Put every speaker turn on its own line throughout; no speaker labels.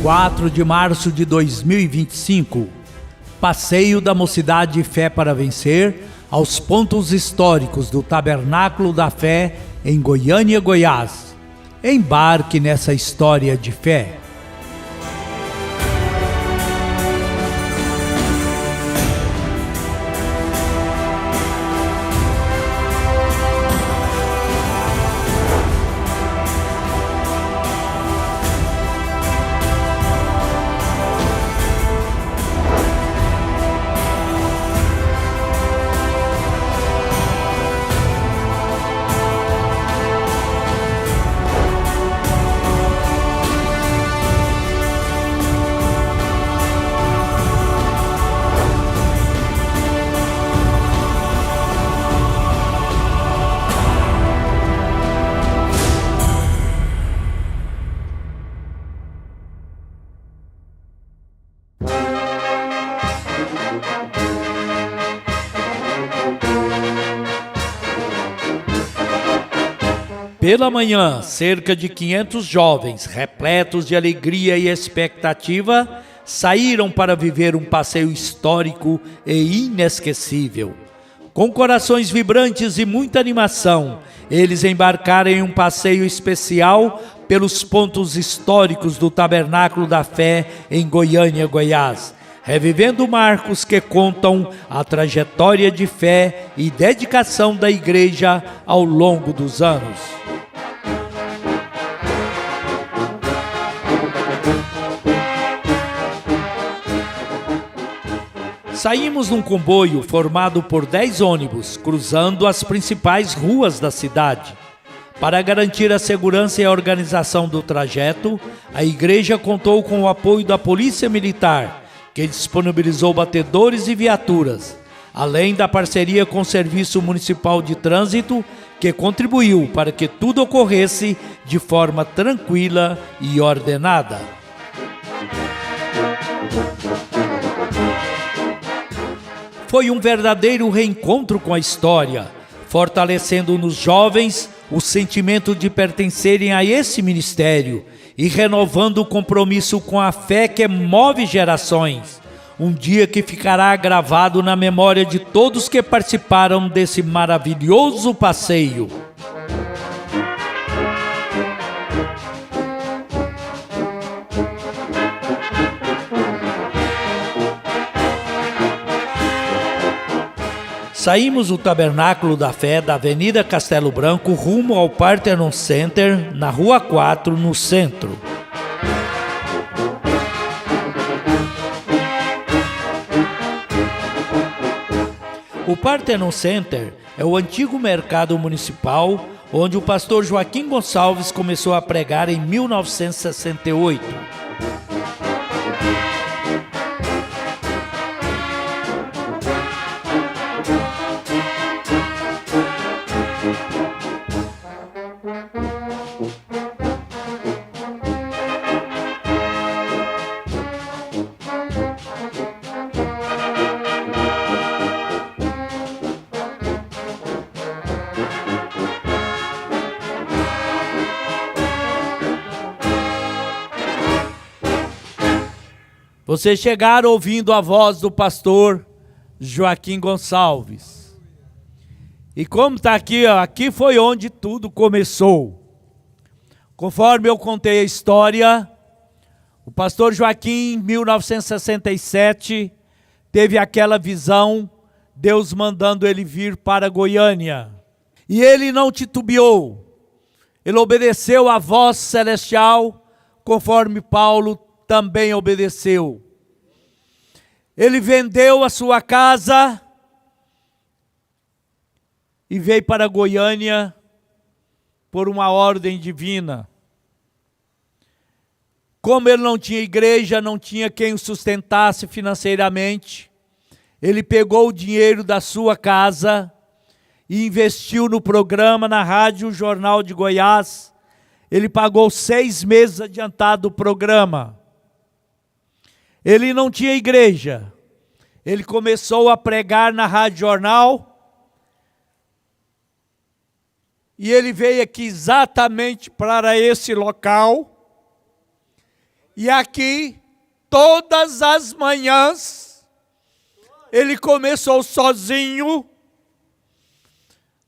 4 de março de 2025, Passeio da Mocidade Fé para Vencer, aos pontos históricos do Tabernáculo da Fé em Goiânia, Goiás. Embarque nessa história de fé. Pela manhã, cerca de 500 jovens, repletos de alegria e expectativa, saíram para viver um passeio histórico e inesquecível. Com corações vibrantes e muita animação, eles embarcaram em um passeio especial pelos pontos históricos do Tabernáculo da Fé em Goiânia, Goiás, revivendo marcos que contam a trajetória de fé e dedicação da igreja ao longo dos anos. Saímos num comboio formado por 10 ônibus, cruzando as principais ruas da cidade. Para garantir a segurança e a organização do trajeto, a igreja contou com o apoio da Polícia Militar, que disponibilizou batedores e viaturas, além da parceria com o Serviço Municipal de Trânsito, que contribuiu para que tudo ocorresse de forma tranquila e ordenada. Foi um verdadeiro reencontro com a história, fortalecendo nos jovens o sentimento de pertencerem a esse ministério e renovando o compromisso com a fé que move gerações. Um dia que ficará gravado na memória de todos que participaram desse maravilhoso passeio. Saímos do Tabernáculo da Fé da Avenida Castelo Branco rumo ao Parthenon Center, na Rua 4, no centro. O Parthenon Center é o antigo mercado municipal, onde o pastor Joaquim Gonçalves começou a pregar em 1968. Vocês chegaram ouvindo a voz do pastor Joaquim Gonçalves. E como está aqui, ó, aqui foi onde tudo começou. Conforme eu contei a história, o pastor Joaquim, em 1967, teve aquela visão, Deus mandando ele vir para Goiânia. E ele não titubeou, ele obedeceu à voz celestial, conforme Paulo também obedeceu. Ele vendeu a sua casa e veio para Goiânia por uma ordem divina. Como ele não tinha igreja, não tinha quem o sustentasse financeiramente, ele pegou o dinheiro da sua casa e investiu no programa na Rádio Jornal de Goiás. Ele pagou 6 meses adiantado do programa. Ele não tinha igreja. Ele começou a pregar na Rádio Jornal. E ele veio aqui exatamente para esse local. E aqui, todas as manhãs, ele começou sozinho.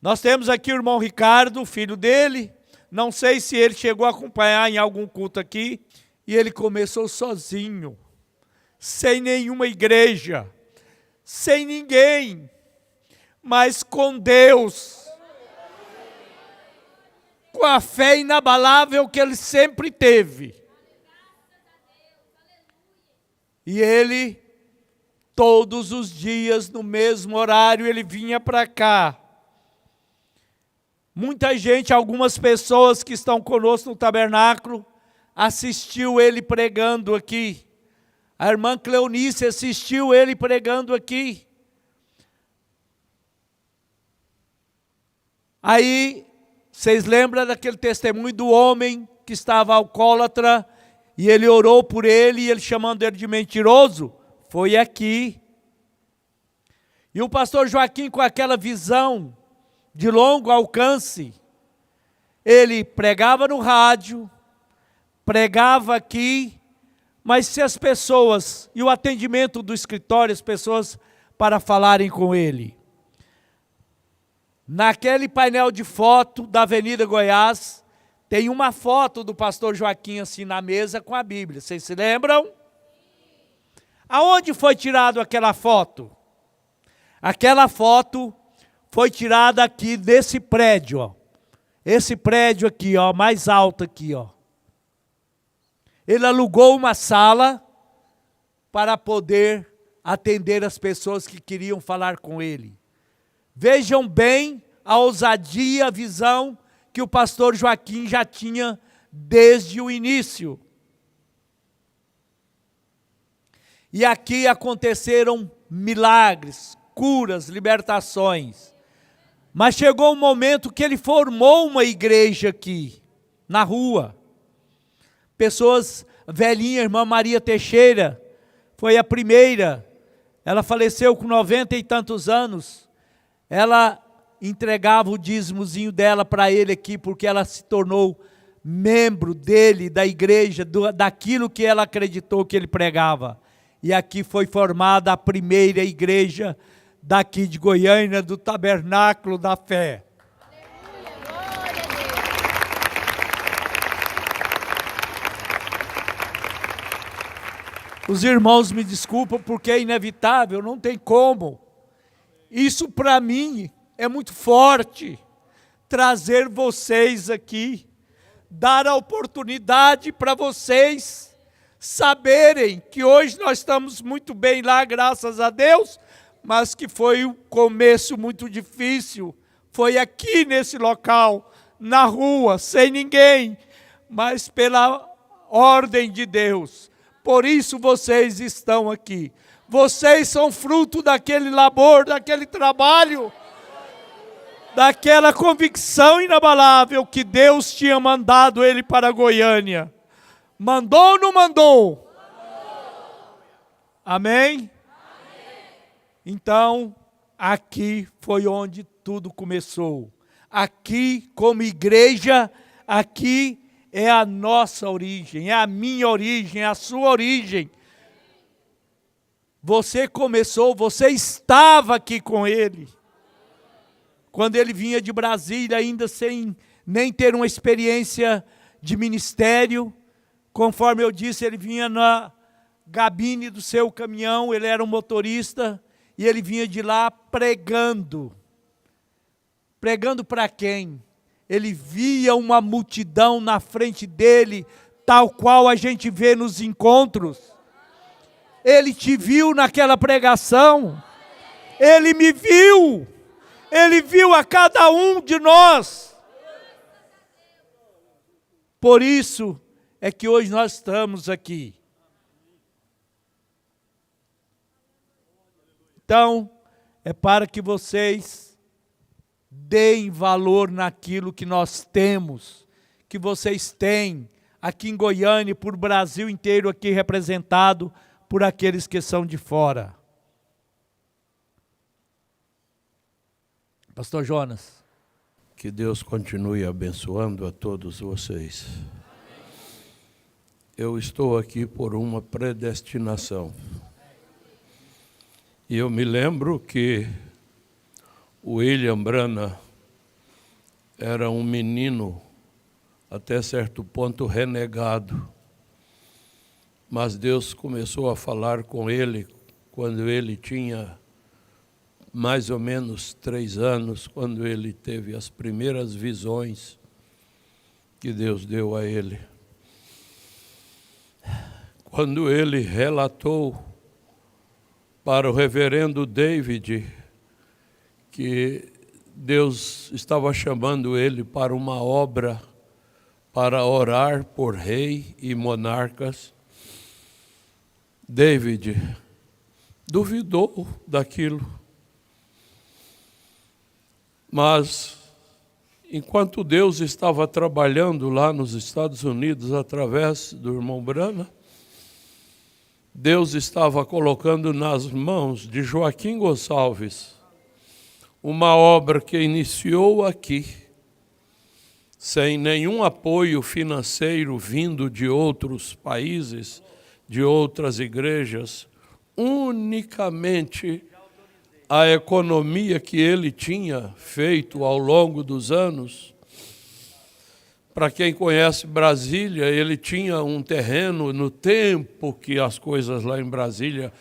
Nós temos aqui o irmão Ricardo, filho dele. Não sei se ele chegou a acompanhar em algum culto aqui. E ele começou sozinho, sem nenhuma igreja, sem ninguém, mas com Deus, com a fé inabalável que ele sempre teve. E ele, todos os dias, no mesmo horário, ele vinha para cá. Muita gente, algumas pessoas que estão conosco no tabernáculo, assistiu ele pregando aqui. A irmã Cleonice assistiu ele pregando aqui. Aí, vocês lembram daquele testemunho do homem que estava alcoólatra, e ele orou por ele, e ele chamando ele de mentiroso? Foi aqui. E o pastor Joaquim, com aquela visão de longo alcance, ele pregava no rádio, pregava aqui, mas se as pessoas, e o atendimento do escritório, as pessoas para falarem com ele. Naquele painel de foto da Avenida Goiás, tem uma foto do pastor Joaquim assim na mesa com a Bíblia. Vocês se lembram? Aonde foi tirada aquela foto? Aquela foto foi tirada aqui desse prédio, ó. Esse prédio aqui, ó, mais alto aqui, ó. Ele alugou uma sala para poder atender as pessoas que queriam falar com ele. Vejam bem a ousadia, a visão que o pastor Joaquim já tinha desde o início. E aqui aconteceram milagres, curas, libertações. Mas chegou um momento que ele formou uma igreja aqui, na rua. Pessoas velhinhas, irmã Maria Teixeira, foi a primeira. Ela faleceu com 90 e tantos anos. Ela entregava o dízimozinho dela para ele aqui, porque ela se tornou membro dele, da igreja, daquilo que ela acreditou que ele pregava. E aqui foi formada a primeira igreja daqui de Goiânia, do Tabernáculo da Fé. Os irmãos me desculpam porque é inevitável, não tem como. Isso para mim é muito forte, trazer vocês aqui, dar a oportunidade para vocês saberem que hoje nós estamos muito bem lá, graças a Deus, mas que foi um começo muito difícil. Foi aqui nesse local, na rua, sem ninguém, mas pela ordem de Deus. Por isso vocês estão aqui. Vocês são fruto daquele labor, daquele trabalho, daquela convicção inabalável que Deus tinha mandado ele para Goiânia. Mandou ou não mandou? Amém? Então, aqui foi onde tudo começou. Aqui, como igreja, aqui é a nossa origem, é a minha origem, é a sua origem. Você começou, você estava aqui com ele. Quando ele vinha de Brasília, ainda sem nem ter uma experiência de ministério, conforme eu disse, ele vinha na cabine do seu caminhão, ele era um motorista, e ele vinha de lá pregando. Pregando para quem? Ele via uma multidão na frente dele, tal qual a gente vê nos encontros. Ele te viu naquela pregação. Ele me viu. Ele viu a cada um de nós. Por isso é que hoje nós estamos aqui. Então, é para que vocês deem valor naquilo que nós temos, que vocês têm aqui em Goiânia, por Brasil inteiro aqui representado por aqueles que são de fora. Pastor Jonas.
Que Deus continue abençoando a todos vocês. eu estou aqui por uma predestinação. E eu me lembro que o William Branham era um menino, até certo ponto, renegado. Mas Deus começou a falar com ele quando ele tinha mais ou menos 3 anos, quando ele teve as primeiras visões que Deus deu a ele. Quando ele relatou para o reverendo David que Deus estava chamando ele para uma obra, para orar por rei e monarcas, David duvidou daquilo. Mas, enquanto Deus estava trabalhando lá nos Estados Unidos através do irmão Branham, Deus estava colocando nas mãos de Joaquim Gonçalves uma obra que iniciou aqui, sem nenhum apoio financeiro vindo de outros países, de outras igrejas, unicamente a economia que ele tinha feito ao longo dos anos. Para quem conhece Brasília, ele tinha um terreno no tempo que as coisas lá em Brasília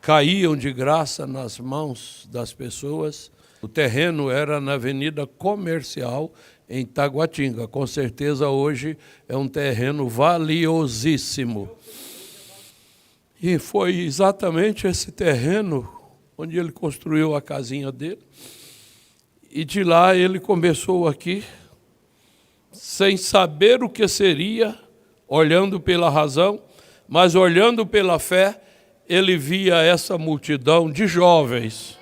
caíam de graça nas mãos das pessoas. O terreno era na Avenida Comercial, em Taguatinga. Com certeza hoje é um terreno valiosíssimo. E foi exatamente esse terreno onde ele construiu a casinha dele. E de lá ele começou aqui, sem saber o que seria, olhando pela razão, mas olhando pela fé, ele via essa multidão de jovens.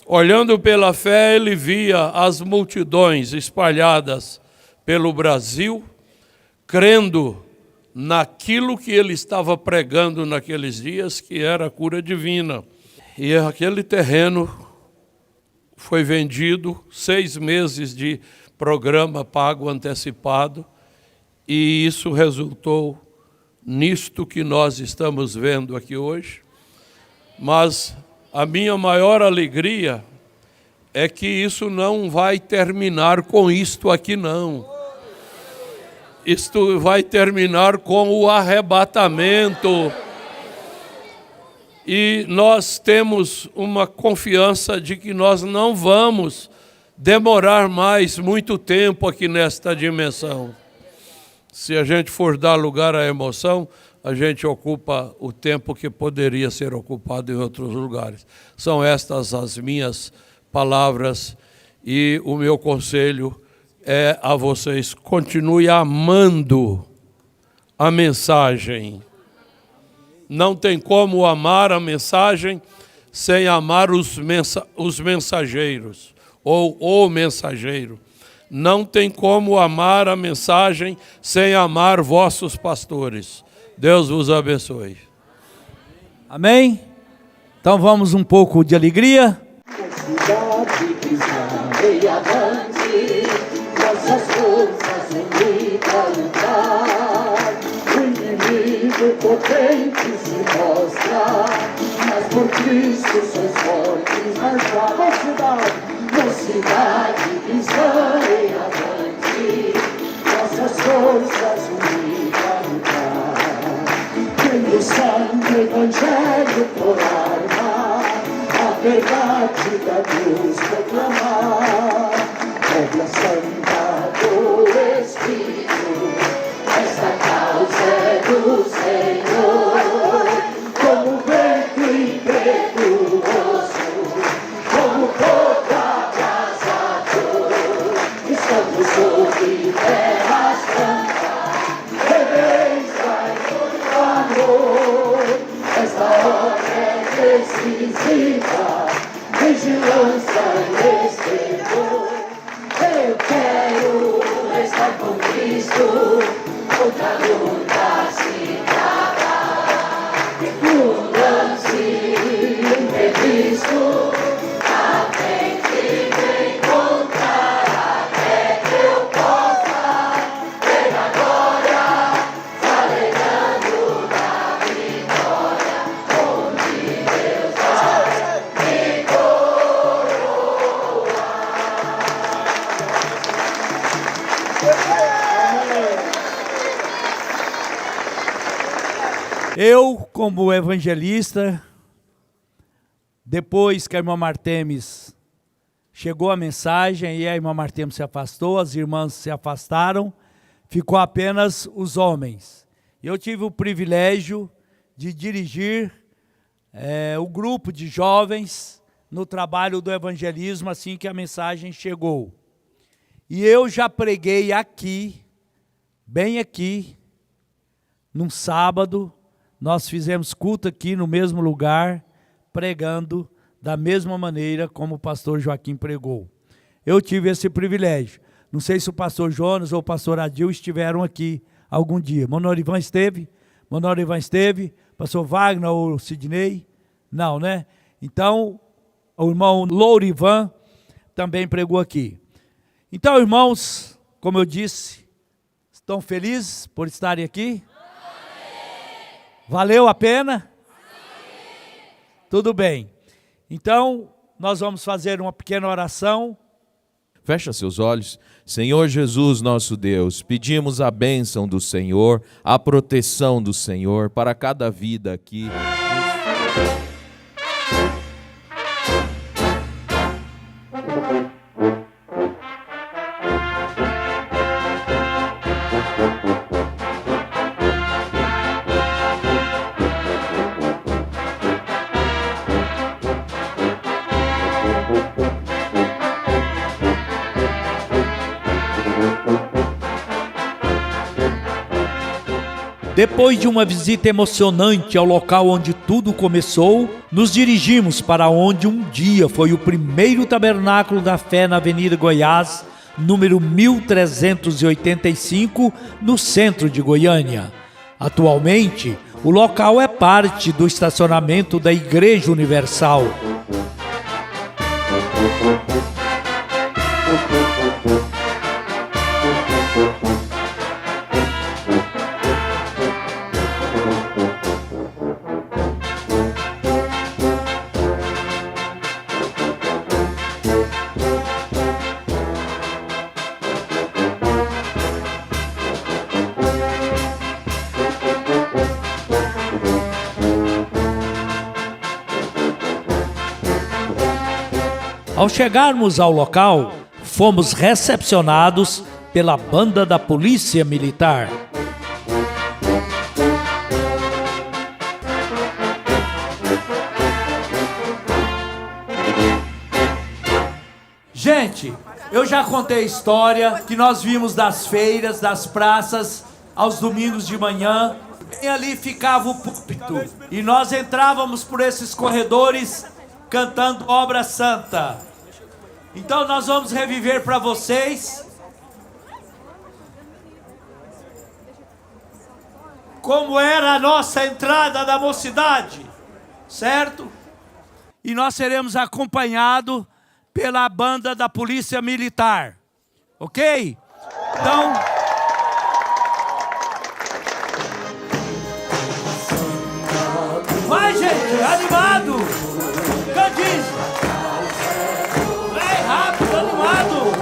Olhando pela fé, ele via as multidões espalhadas pelo Brasil, crendo naquilo que ele estava pregando naqueles dias, que era a cura divina. E aquele terreno foi vendido, 6 meses de programa pago antecipado, e isso resultou nisto que nós estamos vendo aqui hoje. Mas a minha maior alegria é que isso não vai terminar com isto aqui, não. Isto vai terminar com o arrebatamento. E nós temos uma confiança de que nós não vamos demorar mais muito tempo aqui nesta dimensão. Se a gente for dar lugar à emoção, a gente ocupa o tempo que poderia ser ocupado em outros lugares. São estas as minhas palavras e o meu conselho é a vocês: continue amando a mensagem. Não tem como amar a mensagem sem amar os mensageiros, ou o mensageiro. Não tem como amar a mensagem sem amar vossos pastores. Deus vos abençoe.
Amém? Então vamos um pouco de alegria.
Cidade cristã, e avante, nossas forças unidas lutar. O inimigo potente se mostra, mas por Cristo sois fortes nas vossas. Mocidade cristã, e avante, nossas forças unidas lutar. Tendo o santo evangelho por arma, a verdade da cruz proclamar, obra santa do Espírito, esta causa é do Senhor, como vento impetuoso, como fogo abrasador, estamos sobre terras santas, reverenciai o amor, esta obra é decisiva, vigilância e esplendor. Eu quero estar com Cristo, outra luta se trava. No lance imprevisto, a frente me encontrar, até que eu possa ver a glória, a alegria.
Eu, como evangelista, depois que a irmã Martemes chegou a mensagem e a irmã Martemes se afastou, as irmãs se afastaram, ficou apenas os homens. Eu tive o privilégio de dirigir o grupo de jovens no trabalho do evangelismo assim que a mensagem chegou. E eu já preguei aqui, bem aqui, num sábado, nós fizemos culto aqui no mesmo lugar, pregando da mesma maneira como o pastor Joaquim pregou. Eu tive esse privilégio. Não sei se o pastor Jonas ou o pastor Adil estiveram aqui algum dia. Monorivan esteve? Monorivan esteve? Pastor Wagner ou Sidney? Não, né? Então, o irmão Lourivan também pregou aqui. Então, irmãos, como eu disse, estão felizes por estarem aqui? Valeu a pena? Tudo bem. Então, nós vamos fazer uma pequena oração.
Fecha seus olhos. Senhor Jesus, nosso Deus, pedimos a bênção do Senhor, a proteção do Senhor para cada vida aqui.
Depois de uma visita emocionante ao local onde tudo começou, nos dirigimos para onde um dia foi o primeiro tabernáculo da fé na Avenida Goiás, número 1385, no centro de Goiânia. Atualmente, o local é parte do estacionamento da Igreja Universal. Ao chegarmos ao local, fomos recepcionados pela banda da Polícia Militar. Gente, eu já contei a história que nós vimos das feiras, das praças, aos domingos de manhã. E ali ficava o púlpito. E nós entrávamos por esses corredores cantando Obra Santa. Então nós vamos reviver para vocês como era a nossa entrada da mocidade, certo? E nós seremos acompanhados pela banda da Polícia Militar, ok? Então... vai, gente, animado! Candice! Vem rápido, animado!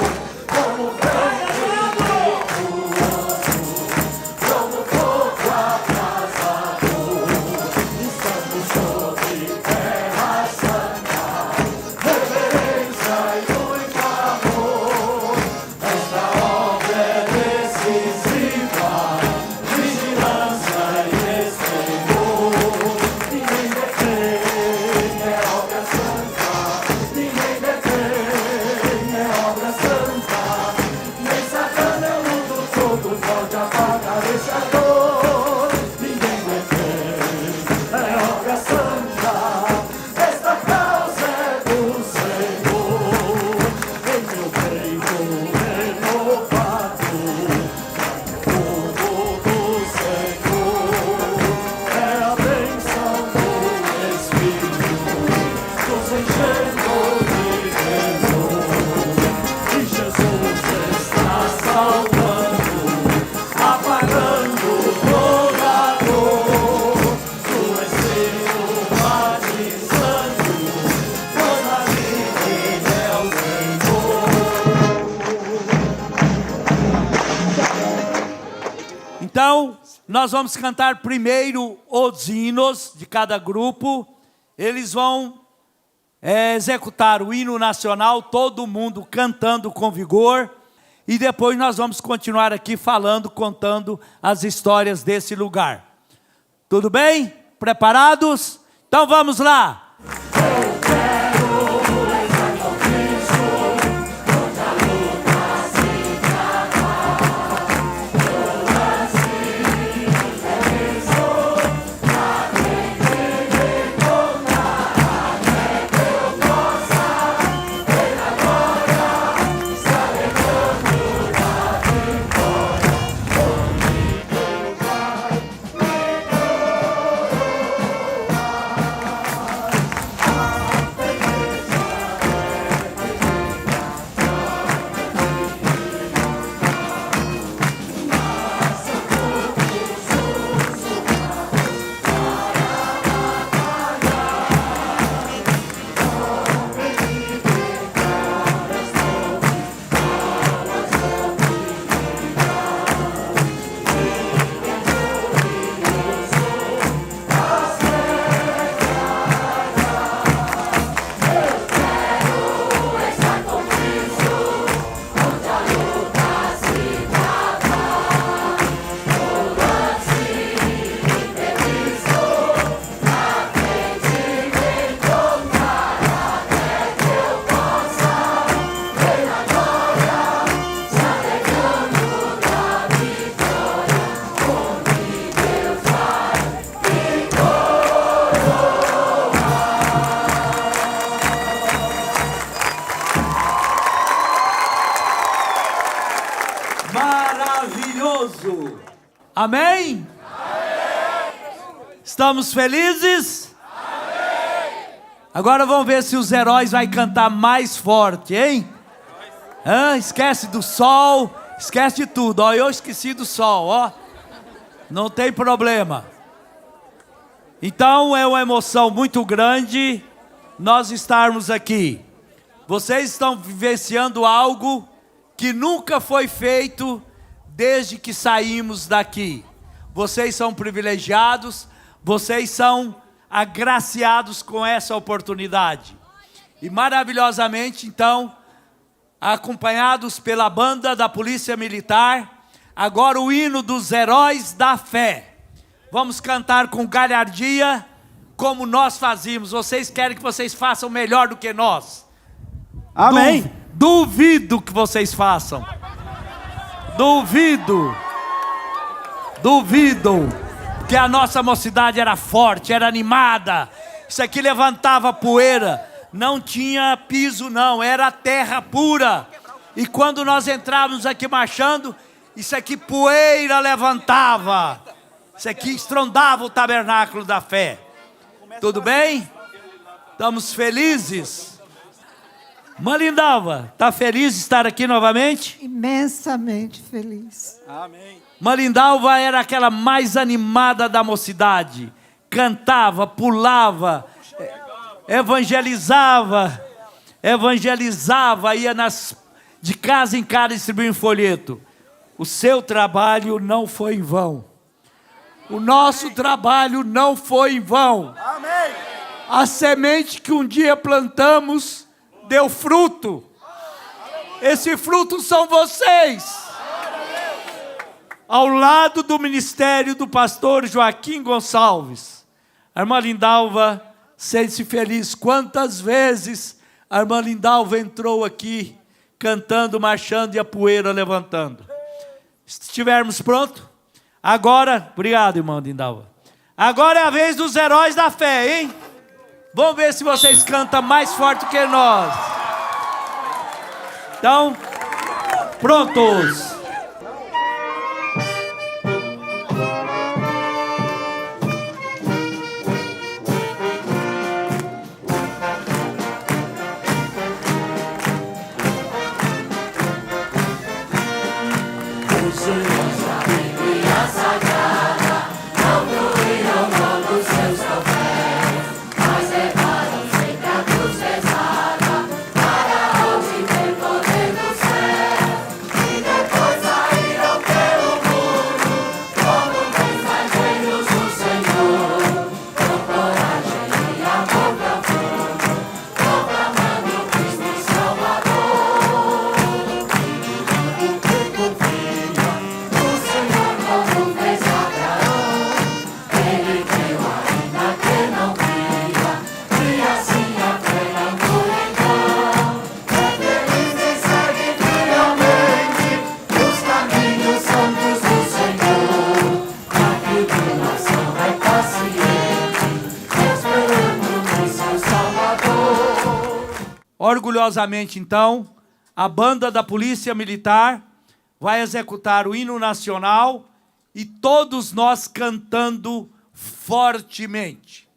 Apagando Então, nós vamos cantar primeiro os hinos de cada grupo. Eles vão executar o hino nacional, todo mundo cantando com vigor. E depois nós vamos continuar aqui falando, contando as histórias desse lugar. Tudo bem? Preparados? Então vamos lá! Maravilhoso! Amém? Estamos felizes? Agora vamos ver se os heróis vão cantar mais forte, hein? Esquece do sol, esquece de tudo. Ó, eu esqueci do sol, ó. Não tem problema. Então é uma emoção muito grande nós estarmos aqui. Vocês estão vivenciando algo que nunca foi feito desde que saímos daqui. Vocês são privilegiados, vocês são agraciados com essa oportunidade. E maravilhosamente, então, acompanhados pela banda da Polícia Militar, agora o hino dos heróis da fé. Vamos cantar com galhardia, como nós fazíamos. Vocês querem que vocês façam melhor do que nós?
Amém.
Duvido que vocês façam. Duvido. Porque a nossa mocidade era forte, era animada. Isso aqui levantava poeira. Não tinha piso não, era terra pura. E quando nós entrávamos aqui marchando, isso aqui poeira levantava. Isso aqui estrondava o tabernáculo da fé. Tudo bem? Estamos felizes? Malindalva, está feliz de estar aqui novamente?
Imensamente feliz.
Amém.
Malindalva era aquela mais animada da mocidade. Cantava, pulava, evangelizava, ia de casa em casa distribuindo folheto. O seu trabalho não foi em vão. O nosso trabalho não foi em vão.
Amém.
A semente que um dia plantamos deu fruto. Esse fruto são vocês. Ao lado do ministério do pastor Joaquim Gonçalves, a irmã Lindalva sente-se feliz. Quantas vezes a irmã Lindalva entrou aqui cantando, marchando e a poeira levantando. Se estivermos prontos, agora, obrigado, irmã Lindalva. Agora é a vez dos heróis da fé, hein? Vamos ver se vocês cantam mais forte que nós. Então, prontos.
Para onde tem poder do céu, e depois
Orgulhosamente, então, a banda da Polícia Militar vai executar o hino nacional e todos nós cantando fortemente.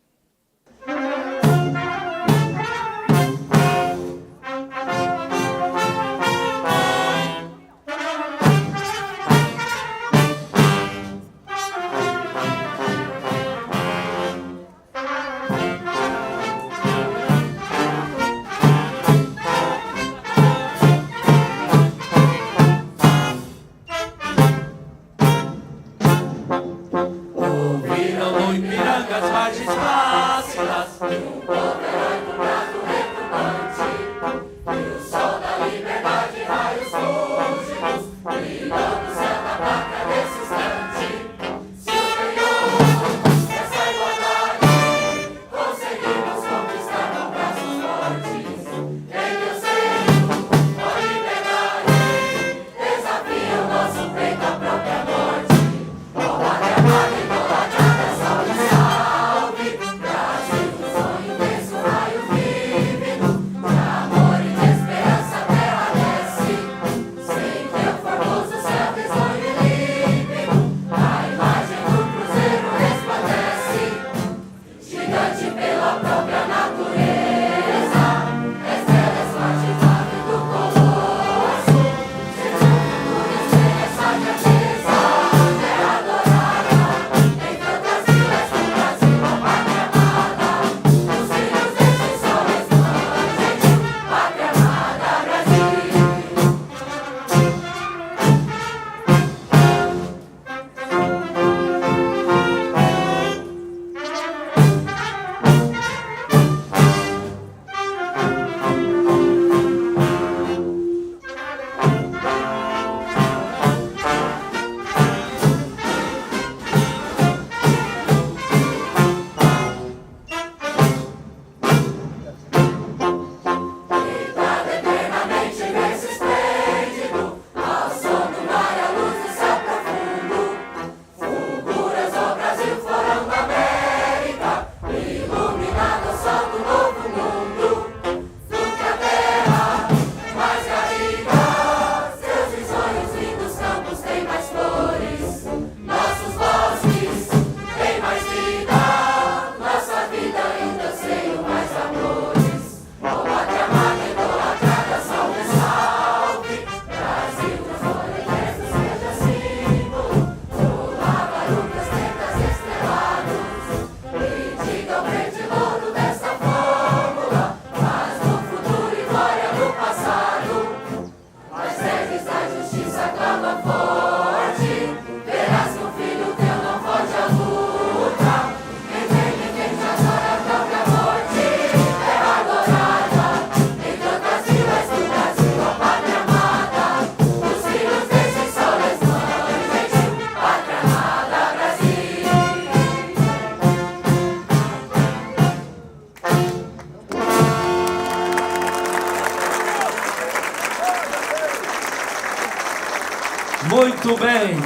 Muito bem.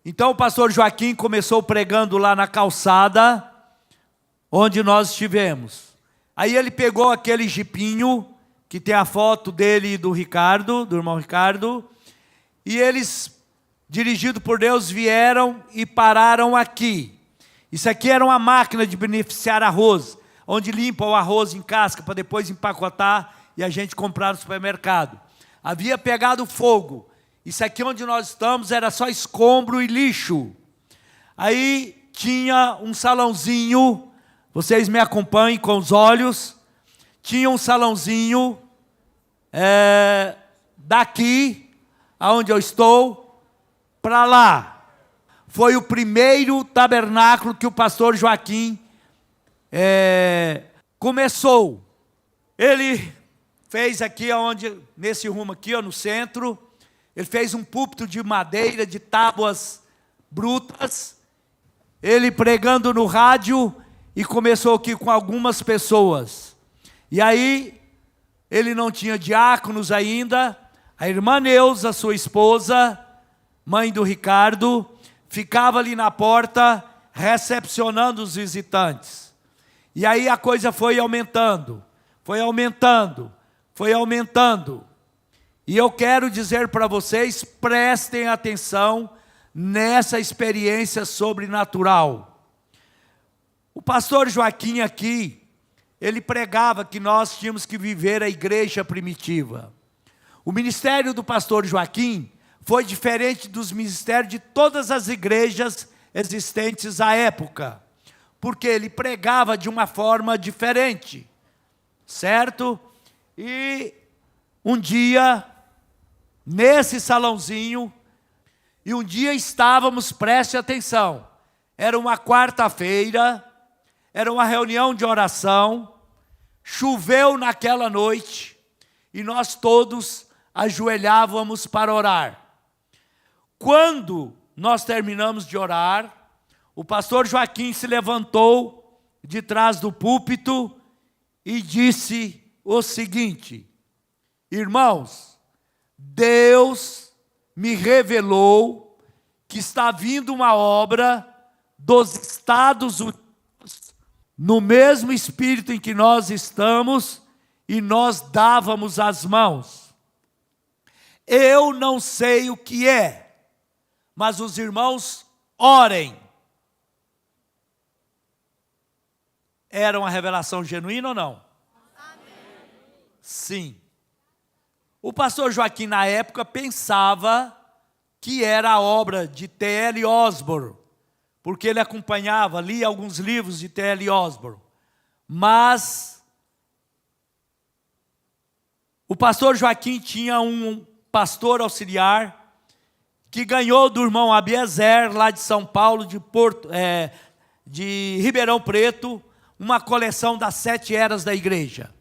Então o pastor Joaquim começou pregando lá na calçada, onde nós estivemos. Aí ele pegou aquele jipinho, que tem a foto dele e do Ricardo, do irmão Ricardo, e eles, dirigidos por Deus, vieram e pararam aqui. Isso aqui era uma máquina de beneficiar arroz, onde limpa o arroz em casca para depois empacotar e a gente comprar no supermercado. Havia pegado fogo. Isso aqui onde nós estamos era só escombro e lixo. Aí tinha um salãozinho, vocês me acompanhem com os olhos, tinha um salãozinho daqui, aonde eu estou, para lá. Foi o primeiro tabernáculo que o pastor Joaquim começou. Ele fez aqui, nesse rumo aqui, no centro, ele fez um púlpito de madeira, de tábuas brutas, ele pregando no rádio, e começou aqui com algumas pessoas. E aí, ele não tinha diáconos ainda, a irmã Neuza, sua esposa, mãe do Ricardo, ficava ali na porta, recepcionando os visitantes. E aí a coisa foi aumentando, foi aumentando, foi aumentando. E eu quero dizer para vocês, prestem atenção nessa experiência sobrenatural. O pastor Joaquim aqui, ele pregava que nós tínhamos que viver a igreja primitiva. O ministério do pastor Joaquim foi diferente dos ministérios de todas as igrejas existentes à época, porque ele pregava de uma forma diferente, certo? E um dia, nesse salãozinho, e um dia estávamos, preste atenção, era uma quarta-feira, era uma reunião de oração, choveu naquela noite, e nós todos ajoelhávamos para orar. Quando nós terminamos de orar, o pastor Joaquim se levantou de trás do púlpito e disse o seguinte: irmãos, Deus me revelou que está vindo uma obra dos Estados Unidos, no mesmo espírito em que nós estamos, e nós dávamos as mãos. Eu não sei o que é, mas os irmãos orem. Era uma revelação genuína ou não? Amém. Sim. O pastor Joaquim, na época, pensava que era a obra de T.L. Osborne, porque ele acompanhava, lia alguns livros de T.L. Osborne. Mas o pastor Joaquim tinha um pastor auxiliar que ganhou do irmão Abiezer, lá de São Paulo, de Ribeirão Preto, uma coleção das 7 eras da igreja.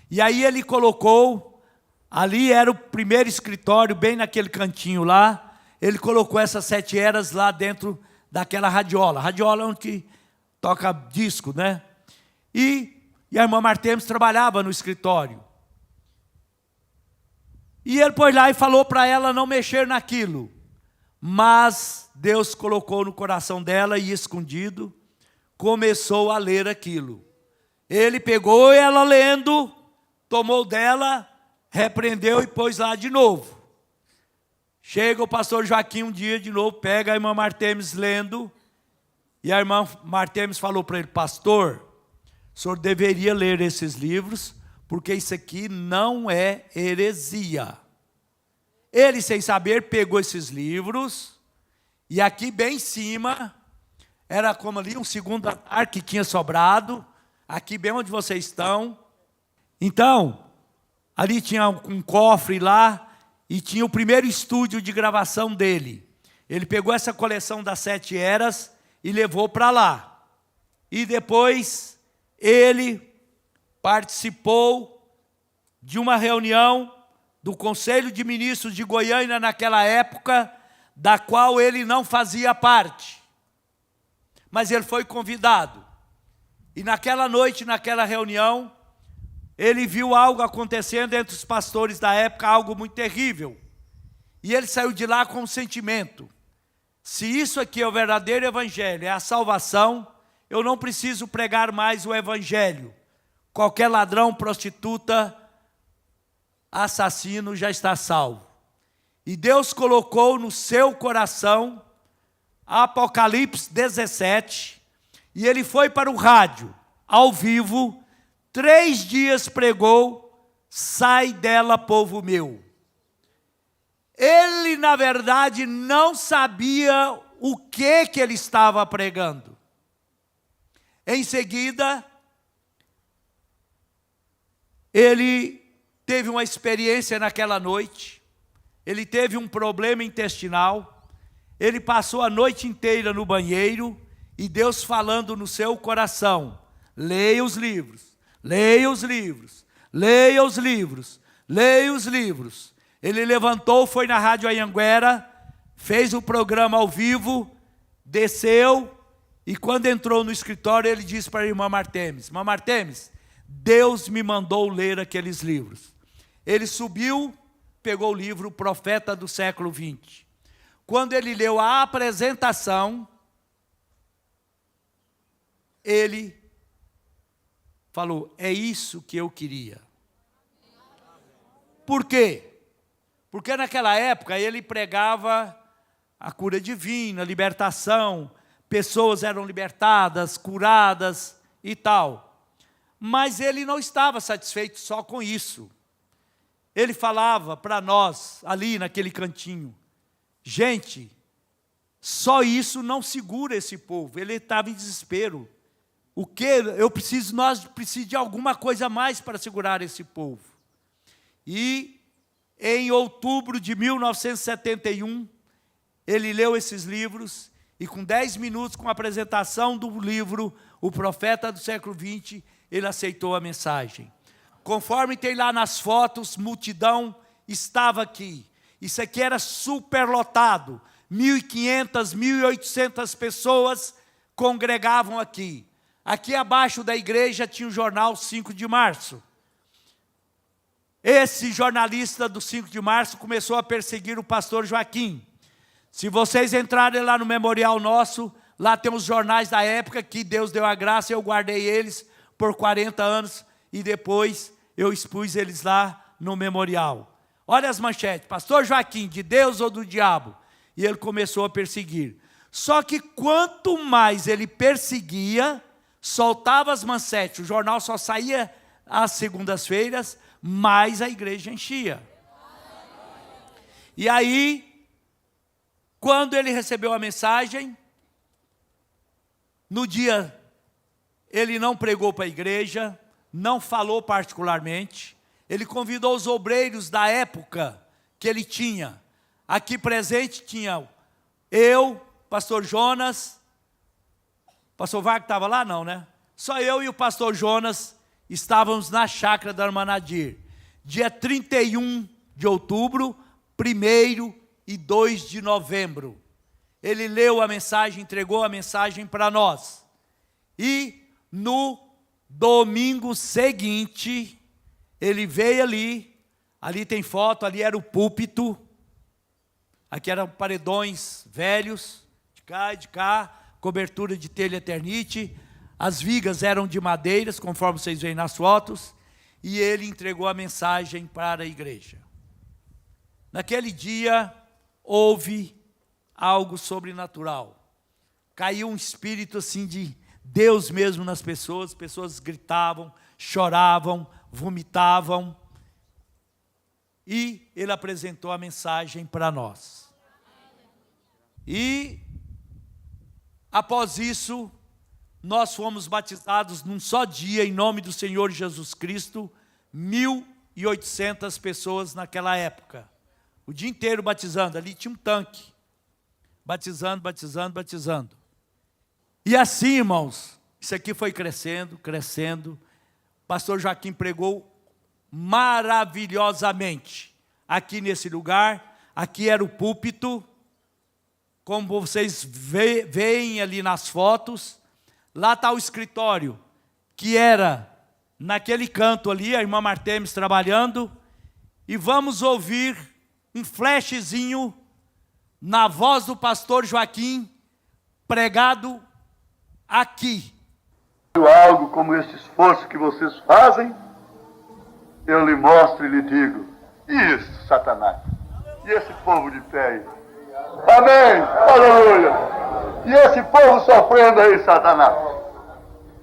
E aí ele colocou, ali era o primeiro escritório, bem naquele cantinho lá, ele colocou essas 7 eras lá dentro daquela radiola. Radiola é onde toca disco, né? E a irmã Martemos trabalhava no escritório. E ele foi lá e falou para ela não mexer naquilo. Mas Deus colocou no coração dela e escondido, começou a ler aquilo. Ele pegou ela lendo, tomou dela, repreendeu e pôs lá de novo. Chega o pastor Joaquim um dia de novo, pega a irmã Martemos lendo, e a irmã Martemos falou para ele: pastor, o senhor deveria ler esses livros, porque isso aqui não é heresia. Ele, sem saber, pegou esses livros, e aqui bem em cima, era como ali um segundo andar que tinha sobrado, aqui bem onde vocês estão. Então, ali tinha um cofre lá, e tinha o primeiro estúdio de gravação dele. Ele pegou essa coleção das 7 eras e levou para lá. E depois, ele participou de uma reunião do Conselho de Ministros de Goiânia naquela época, da qual ele não fazia parte. Mas ele foi convidado. E naquela noite, naquela reunião, ele viu algo acontecendo entre os pastores da época, algo muito terrível. E ele saiu de lá com um sentimento: se isso aqui é o verdadeiro evangelho, é a salvação, eu não preciso pregar mais o evangelho. Qualquer ladrão, prostituta, assassino já está salvo. E Deus colocou no seu coração Apocalipse 17, e ele foi para o rádio, ao vivo, 3 dias pregou: sai dela, povo meu. Ele, na verdade, não sabia o que ele estava pregando. Em seguida, ele teve uma experiência naquela noite, ele teve um problema intestinal, ele passou a noite inteira no banheiro, e Deus falando no seu coração: leia os livros, leia os livros, leia os livros, leia os livros. Ele levantou, foi na Rádio Anhanguera, fez o programa ao vivo, desceu, e quando entrou no escritório, ele disse para a irmã Martemos: irmã Martemos, Deus me mandou ler aqueles livros. Ele subiu, pegou o livro O Profeta do Século XX. Quando ele leu a apresentação, ele falou: é isso que eu queria. Por quê? Porque naquela época ele pregava a cura divina, a libertação, pessoas eram libertadas, curadas e tal. Mas ele não estava satisfeito só com isso. Ele falava para nós, ali naquele cantinho: gente, só isso não segura esse povo. Ele estava em desespero. O que nós precisamos de alguma coisa a mais para segurar esse povo. E em outubro de 1971, ele leu esses livros, e com 10 minutos, com a apresentação do livro O Profeta do Século XX, ele aceitou a mensagem. Conforme tem lá nas fotos, multidão estava aqui. Isso aqui era superlotado. 1.500, 1.800 pessoas congregavam aqui. Aqui abaixo da igreja tinha o jornal 5 de março. Esse jornalista do 5 de março começou a perseguir o pastor Joaquim. Se vocês entrarem lá no memorial nosso, lá tem os jornais da época que Deus deu a graça, eu guardei eles por 40 anos e depois eu expus eles lá no memorial. Olha as manchetes: pastor Joaquim, de Deus ou do diabo? E ele começou a perseguir. Só que quanto mais ele perseguia, soltava as manchetes, o jornal só saía às segundas-feiras, mais a igreja enchia. E aí, quando ele recebeu a mensagem, no dia, ele não pregou para a igreja, não falou particularmente, ele convidou os obreiros da época que ele tinha. Aqui presente tinha eu, pastor Jonas, pastor Wagner estava lá? Não, né? Só eu e o pastor Jonas estávamos na chácara da irmã Nadir. Dia 31 de outubro, 1º e 2 de novembro. Ele leu a mensagem, entregou a mensagem para nós. E no domingo seguinte, ele veio ali tem foto, ali era o púlpito, aqui eram paredões velhos, de cá, cobertura de telha eternite, as vigas eram de madeiras, conforme vocês veem nas fotos, e ele entregou a mensagem para a igreja. Naquele dia, houve algo sobrenatural. Caiu um espírito assim de Deus mesmo nas pessoas, pessoas gritavam, choravam, vomitavam, e ele apresentou a mensagem para nós. E, após isso, nós fomos batizados num só dia, em nome do Senhor Jesus Cristo, 1.800 pessoas naquela época. O dia inteiro batizando, ali tinha um tanque. Batizando, batizando, batizando. E assim, irmãos, isso aqui foi crescendo, crescendo. Pastor Joaquim pregou maravilhosamente. Aqui nesse lugar, aqui era o púlpito, como vocês veem ali nas fotos. Lá está o escritório, que era naquele canto ali, a irmã Martemes trabalhando. E vamos ouvir um flashzinho na voz do pastor Joaquim, pregado aqui.
Algo como esse esforço que vocês fazem, eu lhe mostro e lhe digo: isso, Satanás, e esse povo de pé aí? Amém, aleluia. E esse povo sofrendo aí, Satanás?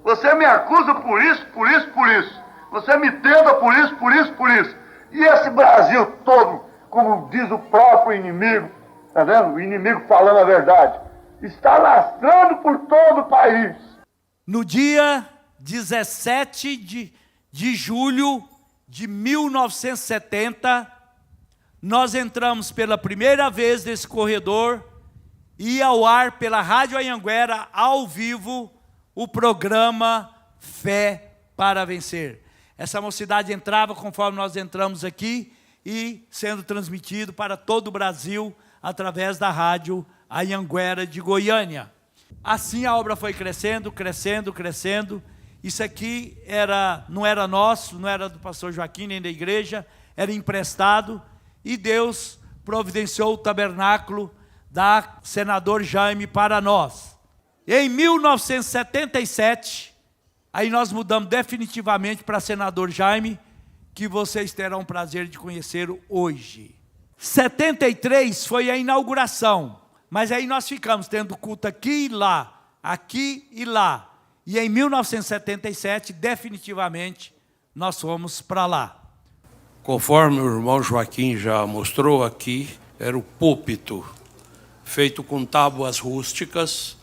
Você me acusa por isso, por isso, por isso. Você me tenta por isso, por isso, por isso. E esse Brasil todo, como diz o próprio inimigo, está vendo? O inimigo falando a verdade, está lastrando por todo o país.
No dia 17 de julho de 1970, nós entramos pela primeira vez nesse corredor, e ao ar pela Rádio Anhanguera, ao vivo, o programa Fé para Vencer. Essa mocidade entrava conforme nós entramos aqui, e sendo transmitido para todo o Brasil, através da Rádio Anhanguera de Goiânia. Assim a obra foi crescendo, crescendo, crescendo. Isso aqui não era nosso, não era do pastor Joaquim, nem da igreja, era emprestado, e Deus providenciou o tabernáculo da senador Jaime para nós. Em 1977, Aí nós mudamos definitivamente para senador Jaime, que vocês terão o prazer de conhecer hoje. 73 foi a inauguração, mas aí nós ficamos tendo culto aqui e lá, aqui e lá. E em 1977, definitivamente, nós fomos para lá.
Conforme o irmão Joaquim já mostrou aqui, era o púlpito, feito com tábuas rústicas,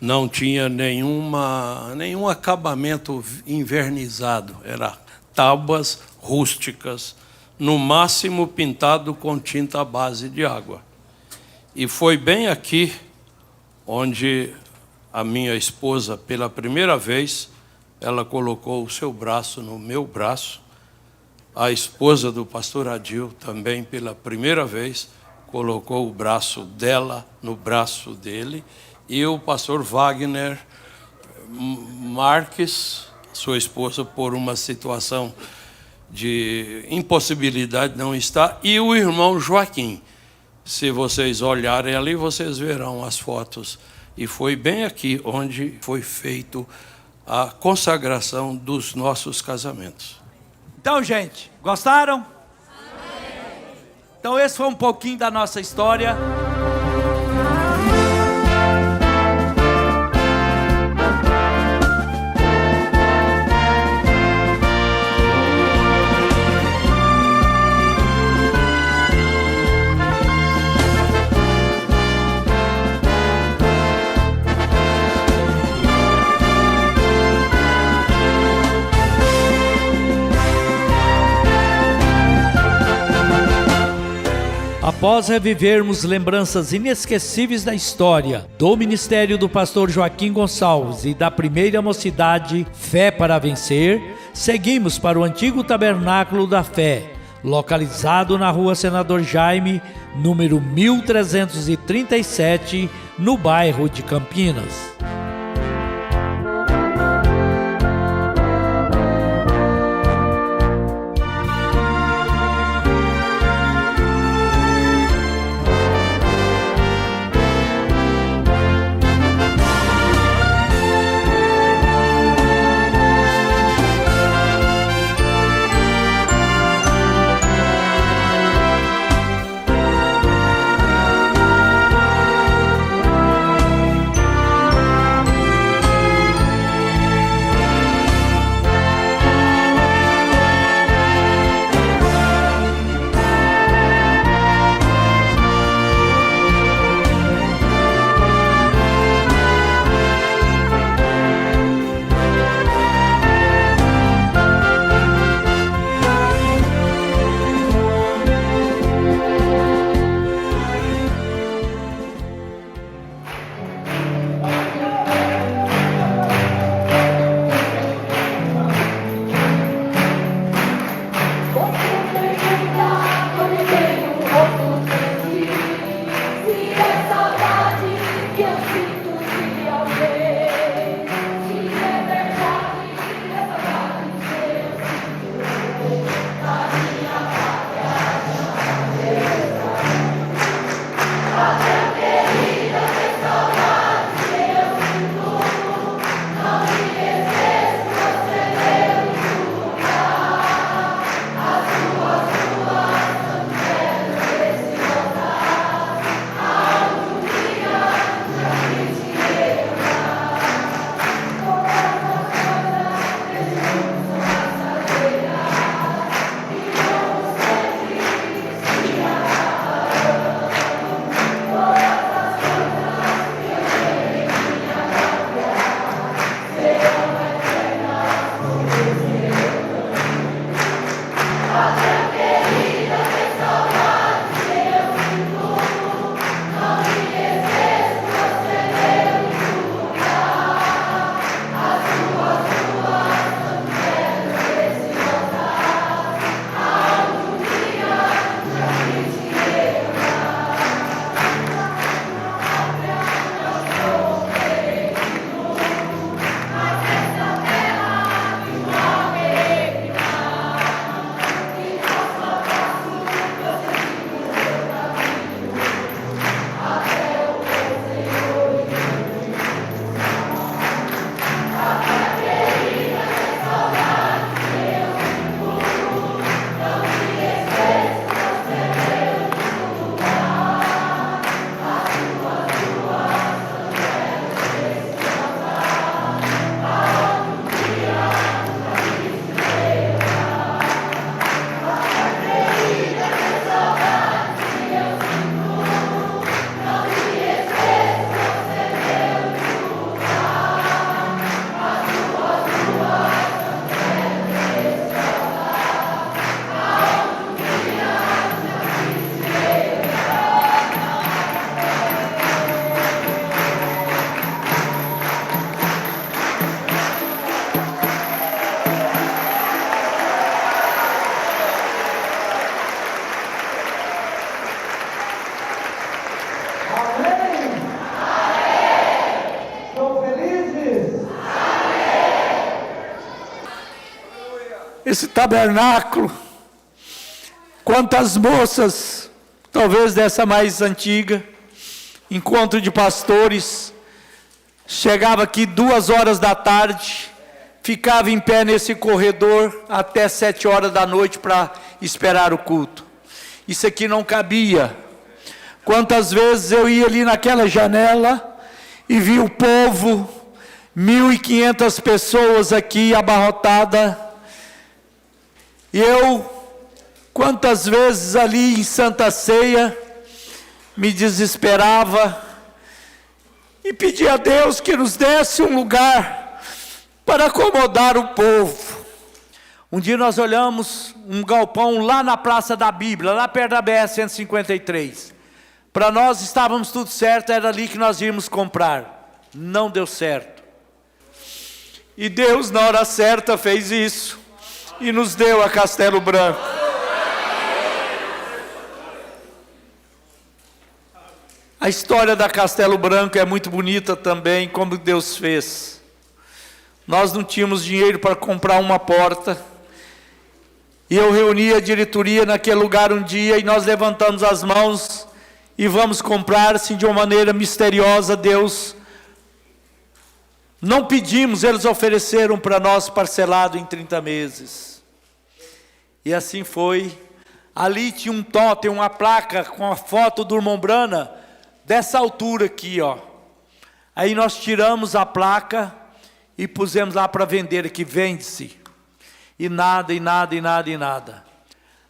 não tinha nenhum acabamento invernizado, era tábuas rústicas, no máximo pintado com tinta à base de água. E foi bem aqui onde a minha esposa, pela primeira vez, ela colocou o seu braço no meu braço. A esposa do pastor Adil também, pela primeira vez, colocou o braço dela no braço dele. E o pastor Wagner Marques, sua esposa, por uma situação de impossibilidade, não está. E o irmão Joaquim. Se vocês olharem ali, vocês verão as fotos. E foi bem aqui onde foi feito a consagração dos nossos casamentos.
Então, gente, gostaram? Amém. Então, esse foi um pouquinho da nossa história. Após revivermos lembranças inesquecíveis da história do ministério do pastor Joaquim Gonçalves e da primeira mocidade Fé para Vencer, seguimos para o antigo Tabernáculo da Fé, localizado na rua Senador Jaime, número 1337, no bairro de Campinas.
esse tabernáculo. Quantas moças, talvez dessa mais antiga, encontro de pastores, chegava aqui 2 horas da tarde, ficava em pé nesse corredor até 7 horas da noite para esperar o culto. Isso aqui não cabia. Quantas vezes eu ia ali naquela janela e vi o povo, 1.500 pessoas aqui abarrotada. E eu, quantas vezes ali em Santa Ceia, me desesperava e pedia a Deus que nos desse um lugar para acomodar o povo. Um dia nós olhamos um galpão lá na Praça da Bíblia, lá perto da BR-153. Para nós estávamos tudo certo, era ali que nós íamos comprar. Não deu certo. E Deus, na hora certa, fez isso e nos deu a Castelo Branco. A história da Castelo Branco é muito bonita também, como Deus fez. Nós não tínhamos dinheiro para comprar uma porta. E eu reuni a diretoria naquele lugar um dia e nós levantamos as mãos e vamos comprar, assim, de uma maneira misteriosa. Deus, não pedimos, eles ofereceram para nós parcelado em 30 meses. E assim foi. Ali tinha um totem, uma placa com a foto do irmão Brana, dessa altura aqui, ó. Aí nós tiramos a placa e pusemos lá para vender, que vende-se. E nada, e nada, e nada, e nada.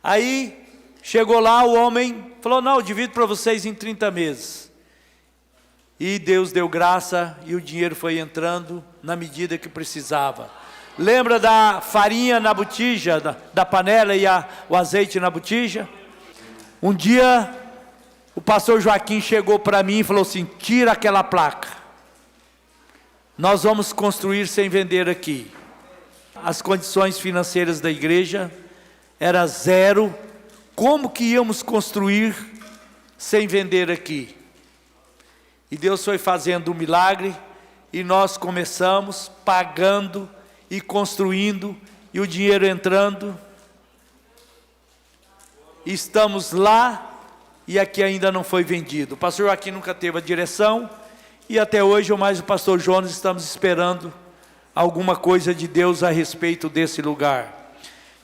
Aí chegou lá o homem, falou, não, eu divido para vocês em 30 meses. E Deus deu graça e o dinheiro foi entrando na medida que precisava. Lembra da farinha na botija, da panela e o azeite na botija? Um dia o pastor Joaquim chegou para mim e falou assim, tira aquela placa. Nós vamos construir sem vender aqui. As condições financeiras da igreja era zero. Como que íamos construir sem vender aqui? E Deus foi fazendo um milagre e nós começamos pagando e construindo e o dinheiro entrando. E estamos lá e aqui ainda não foi vendido. O pastor Joaquim nunca teve a direção e até hoje eu mais o pastor Jonas estamos esperando alguma coisa de Deus a respeito desse lugar.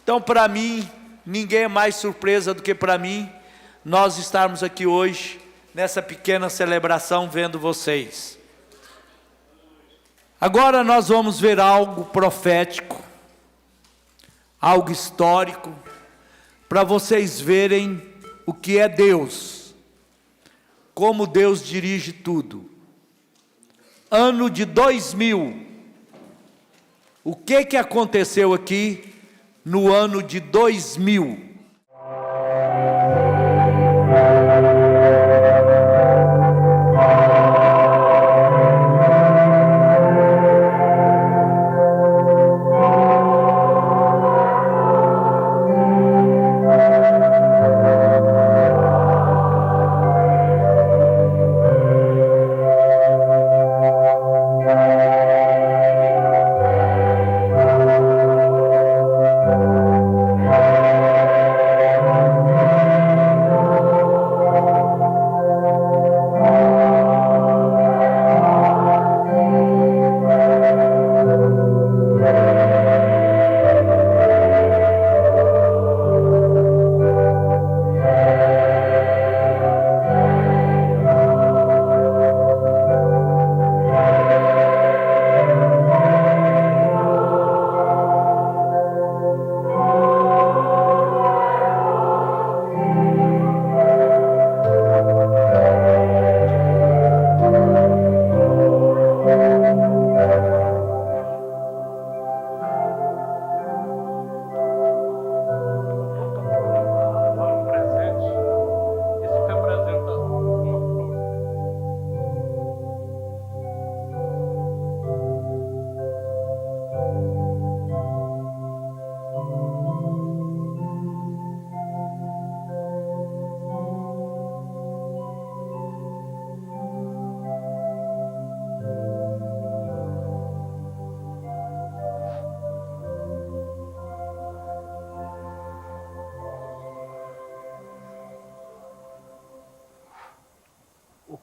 Então, para mim, ninguém é mais surpresa do que para mim nós estarmos aqui hoje nessa pequena celebração vendo vocês. Agora nós vamos ver algo profético, algo histórico, para vocês verem o que é Deus, como Deus dirige tudo. Ano de 2000. O que aconteceu aqui no ano de 2000?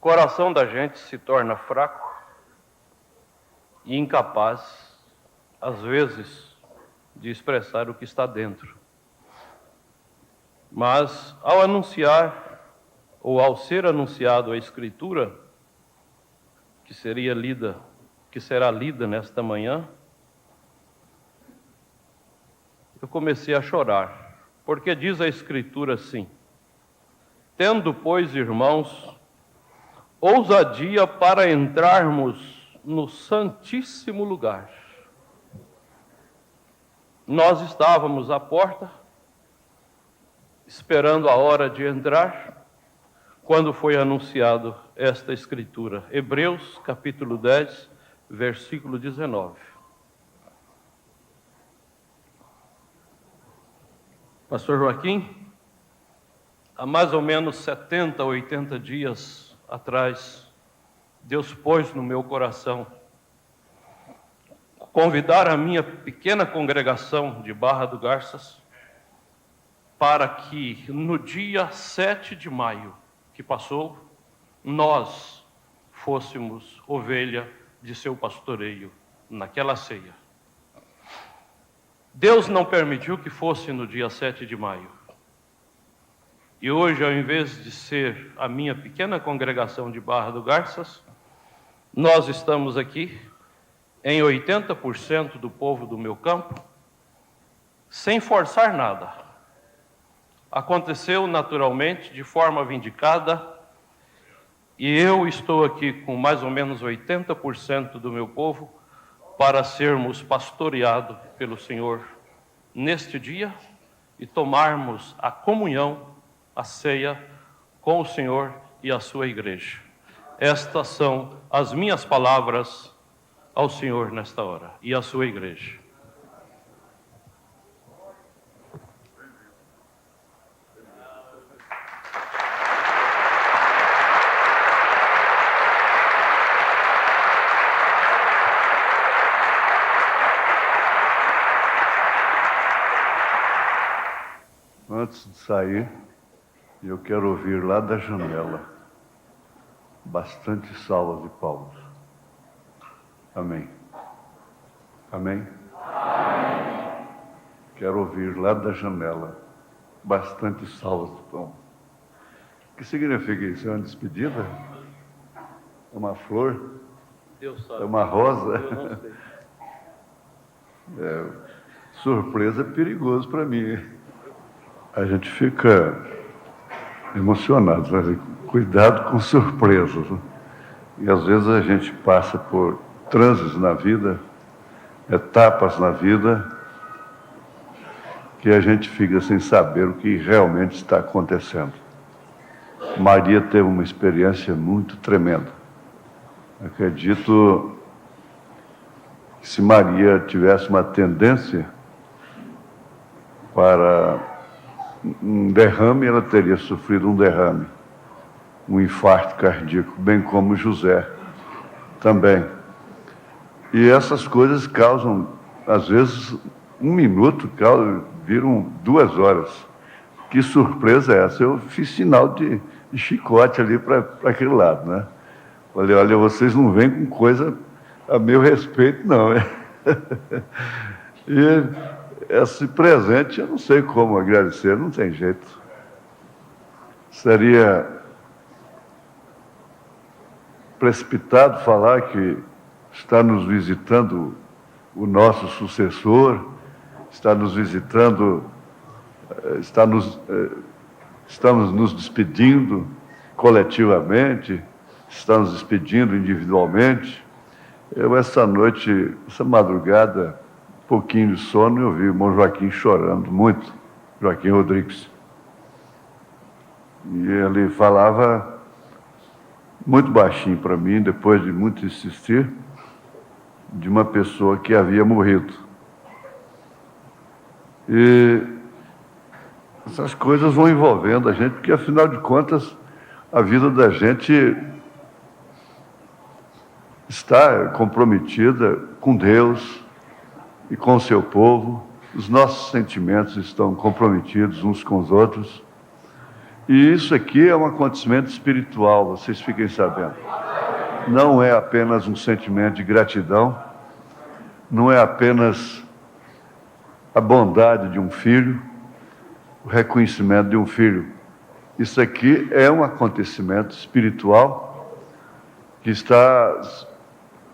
coração da gente se torna fraco e incapaz, às vezes, de expressar o que está dentro. Mas, ao anunciar, ou ao ser anunciado a Escritura, que será lida nesta manhã, eu comecei a chorar, porque diz a Escritura assim: tendo, pois, irmãos, ousadia para entrarmos no Santíssimo Lugar. Nós estávamos à porta, esperando a hora de entrar, quando foi anunciado esta Escritura. Hebreus, capítulo 10, versículo 19. Pastor Joaquim, há mais ou menos 70, 80 dias atrás, Deus pôs no meu coração convidar a minha pequena congregação de Barra do Garças para que no dia 7 de maio que passou, nós fôssemos ovelha de seu pastoreio naquela ceia. Deus não permitiu que fosse no dia 7 de maio. E hoje, ao invés de ser a minha pequena congregação de Barra do Garças, nós estamos aqui em 80% do povo do meu campo, sem forçar nada. Aconteceu naturalmente, de forma vindicada, e eu estou aqui com mais ou menos 80% do meu povo para sermos pastoreados pelo Senhor neste dia e tomarmos a comunhão, a ceia com o Senhor e a sua igreja. Estas são as minhas palavras ao Senhor nesta hora e à sua igreja.
Antes de sair, eu quero ouvir lá da janela bastante salvas de palmas. Amém. Amém? Amém. Quero ouvir lá da janela bastante salvas de palmas. O que significa isso? É uma despedida? É uma flor?
Deus sabe.
É uma rosa?
Eu não sei.
Surpresa é perigoso para mim. A gente fica emocionado, mas cuidado com surpresas. Né? E às vezes a gente passa por transes na vida, etapas na vida, que a gente fica sem saber o que realmente está acontecendo. Maria teve uma experiência muito tremenda. Acredito que se Maria tivesse uma tendência para um derrame, ela teria sofrido um derrame, um infarto cardíaco, bem como José também. E essas coisas causam, às vezes, 1 minuto, viram 2 horas. Que surpresa é essa? Eu fiz sinal de chicote ali para aquele lado, né? Falei, olha, vocês não vêm com coisa a meu respeito, não. E esse presente, eu não sei como agradecer, não tem jeito. Seria precipitado falar que está nos visitando o nosso sucessor, está nos visitando, estamos nos despedindo coletivamente, estamos nos despedindo individualmente. Eu, essa noite, essa madrugada, pouquinho de sono, eu vi o irmão Joaquim chorando muito, Joaquim Rodrigues. E ele falava muito baixinho para mim, depois de muito insistir, de uma pessoa que havia morrido. E essas coisas vão envolvendo a gente, porque afinal de contas, a vida da gente está comprometida com Deus e com o seu povo. Os nossos sentimentos estão comprometidos uns com os outros. E isso aqui é um acontecimento espiritual, vocês fiquem sabendo. Não é apenas um sentimento de gratidão, não é apenas a bondade de um filho, o reconhecimento de um filho. Isso aqui é um acontecimento espiritual que está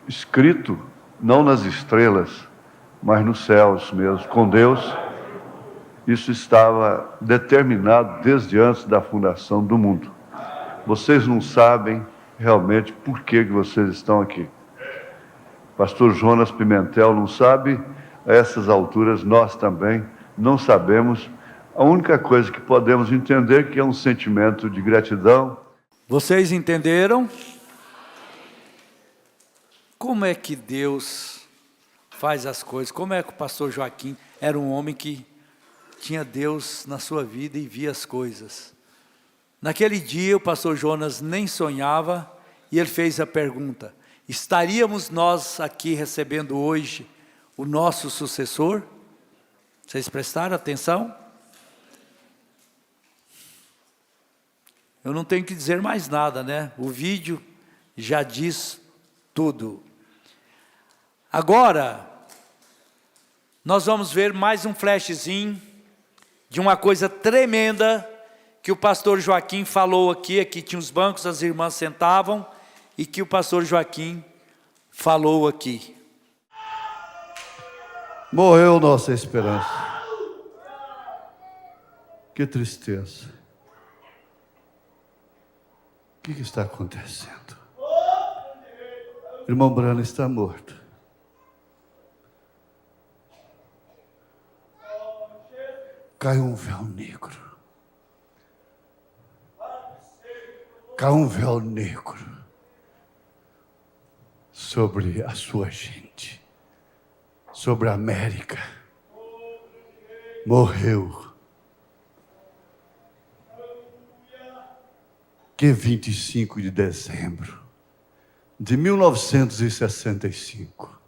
escrito não nas estrelas, mas nos céus mesmo, com Deus. Isso estava determinado desde antes da fundação do mundo. Vocês não sabem realmente por que vocês estão aqui. Pastor Jonas Pimentel não sabe, a essas alturas nós também não sabemos. A única coisa que podemos entender é que é um sentimento de gratidão.
Vocês entenderam? Como é que Deus faz as coisas? Como é que o pastor Joaquim era um homem que tinha Deus na sua vida e via as coisas? Naquele dia o pastor Jonas nem sonhava e ele fez a pergunta: estaríamos nós aqui recebendo hoje o nosso sucessor? Vocês prestaram atenção? Eu não tenho que dizer mais nada, né? O vídeo já diz tudo. Agora, nós vamos ver mais um flashzinho de uma coisa tremenda que o pastor Joaquim falou aqui. Aqui tinha os bancos, as irmãs sentavam, e que o pastor Joaquim falou aqui.
Morreu nossa esperança. Que tristeza. O que está acontecendo? Irmão Brano está morto. Caiu um véu negro. Caiu um véu negro sobre a sua gente, sobre a América. Morreu. Que 25 de dezembro de 1965.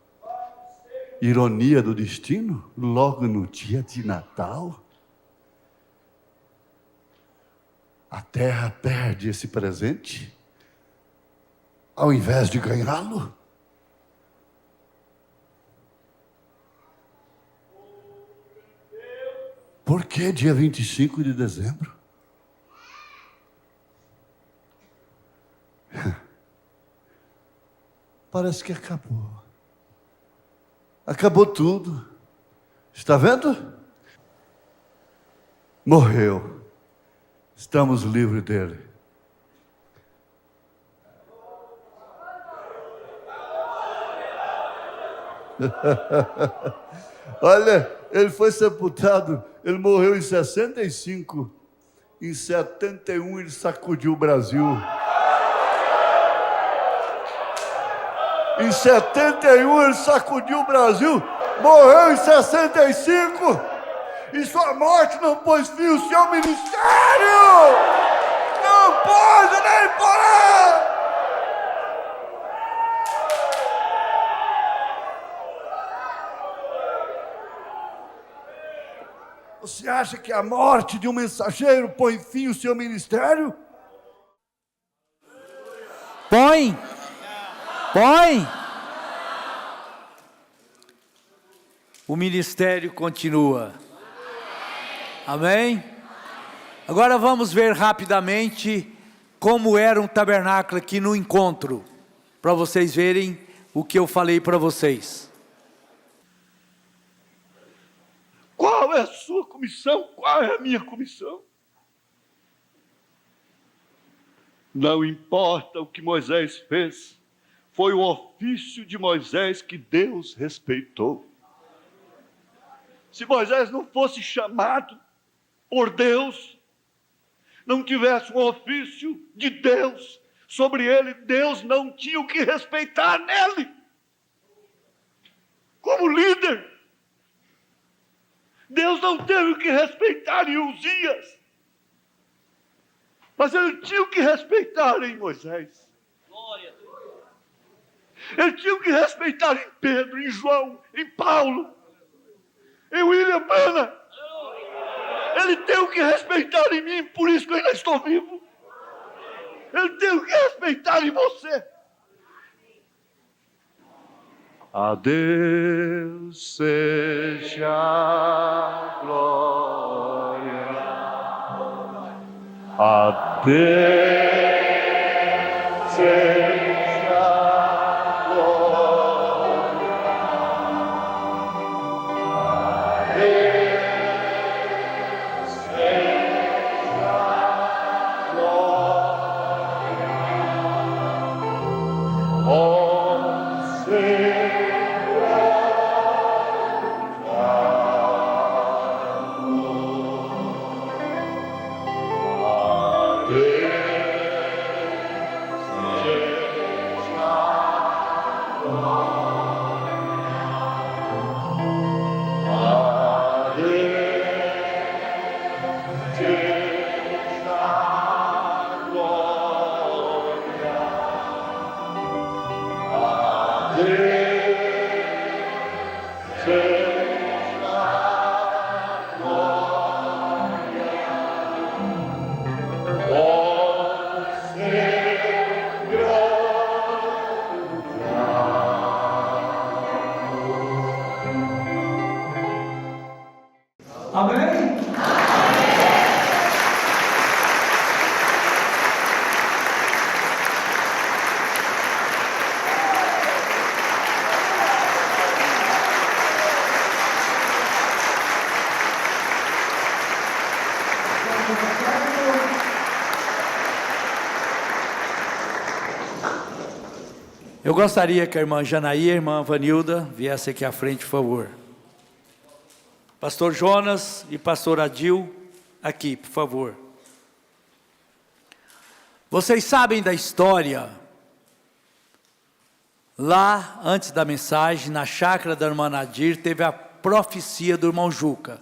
Ironia do destino, logo no dia de Natal, a terra perde esse presente, ao invés de ganhá-lo. Por que dia 25 de dezembro? Parece que acabou. Acabou tudo. Está vendo? Morreu. Estamos livres dele. Olha, ele foi sepultado, ele morreu em 65. Em 71 ele sacudiu o Brasil. Em 71 ele sacudiu o Brasil, morreu em 65, e sua morte não pôs fim ao seu ministério, não pode nem parar. Você acha que a morte de um mensageiro põe fim ao seu ministério?
Põe! O ministério continua. Amém? Agora vamos ver rapidamente como era um tabernáculo aqui no encontro, para vocês verem o que eu falei para vocês.
Qual é a sua comissão? Qual é a minha comissão? Não importa o que Moisés fez, foi o ofício de Moisés que Deus respeitou. Se Moisés não fosse chamado por Deus, não tivesse um ofício de Deus sobre ele, Deus não tinha o que respeitar nele. Como líder, Deus não teve o que respeitar em Uzias, mas ele tinha o que respeitar em Moisés. Ele tinha que respeitar em Pedro, em João, em Paulo, em William Branham. Ele tem o que respeitar em mim, por isso que eu ainda estou vivo. Ele tem o que respeitar em você. A Deus seja a glória. A Deus seja a glória. A Deus seja a glória. Ó Senhor.
Amém?
Eu gostaria que a irmã Janaí e a irmã Vanilda viessem aqui à frente, por favor. Pastor Jonas e pastor Adil, aqui, por favor. Vocês sabem da história, lá, antes da mensagem, na chácara da irmã Nadir, teve a profecia do irmão Juca.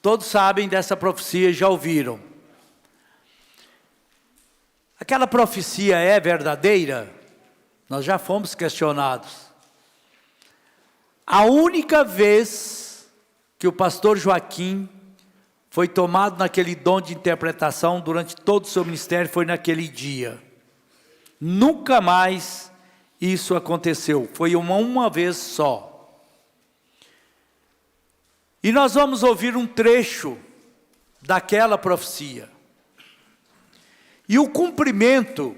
Todos sabem dessa profecia, já ouviram. Aquela profecia é verdadeira? Nós já fomos questionados. A única vez que o pastor Joaquim foi tomado naquele dom de interpretação durante todo o seu ministério foi naquele dia. Nunca mais isso aconteceu, foi uma vez só. E nós vamos ouvir um trecho daquela profecia. E o cumprimento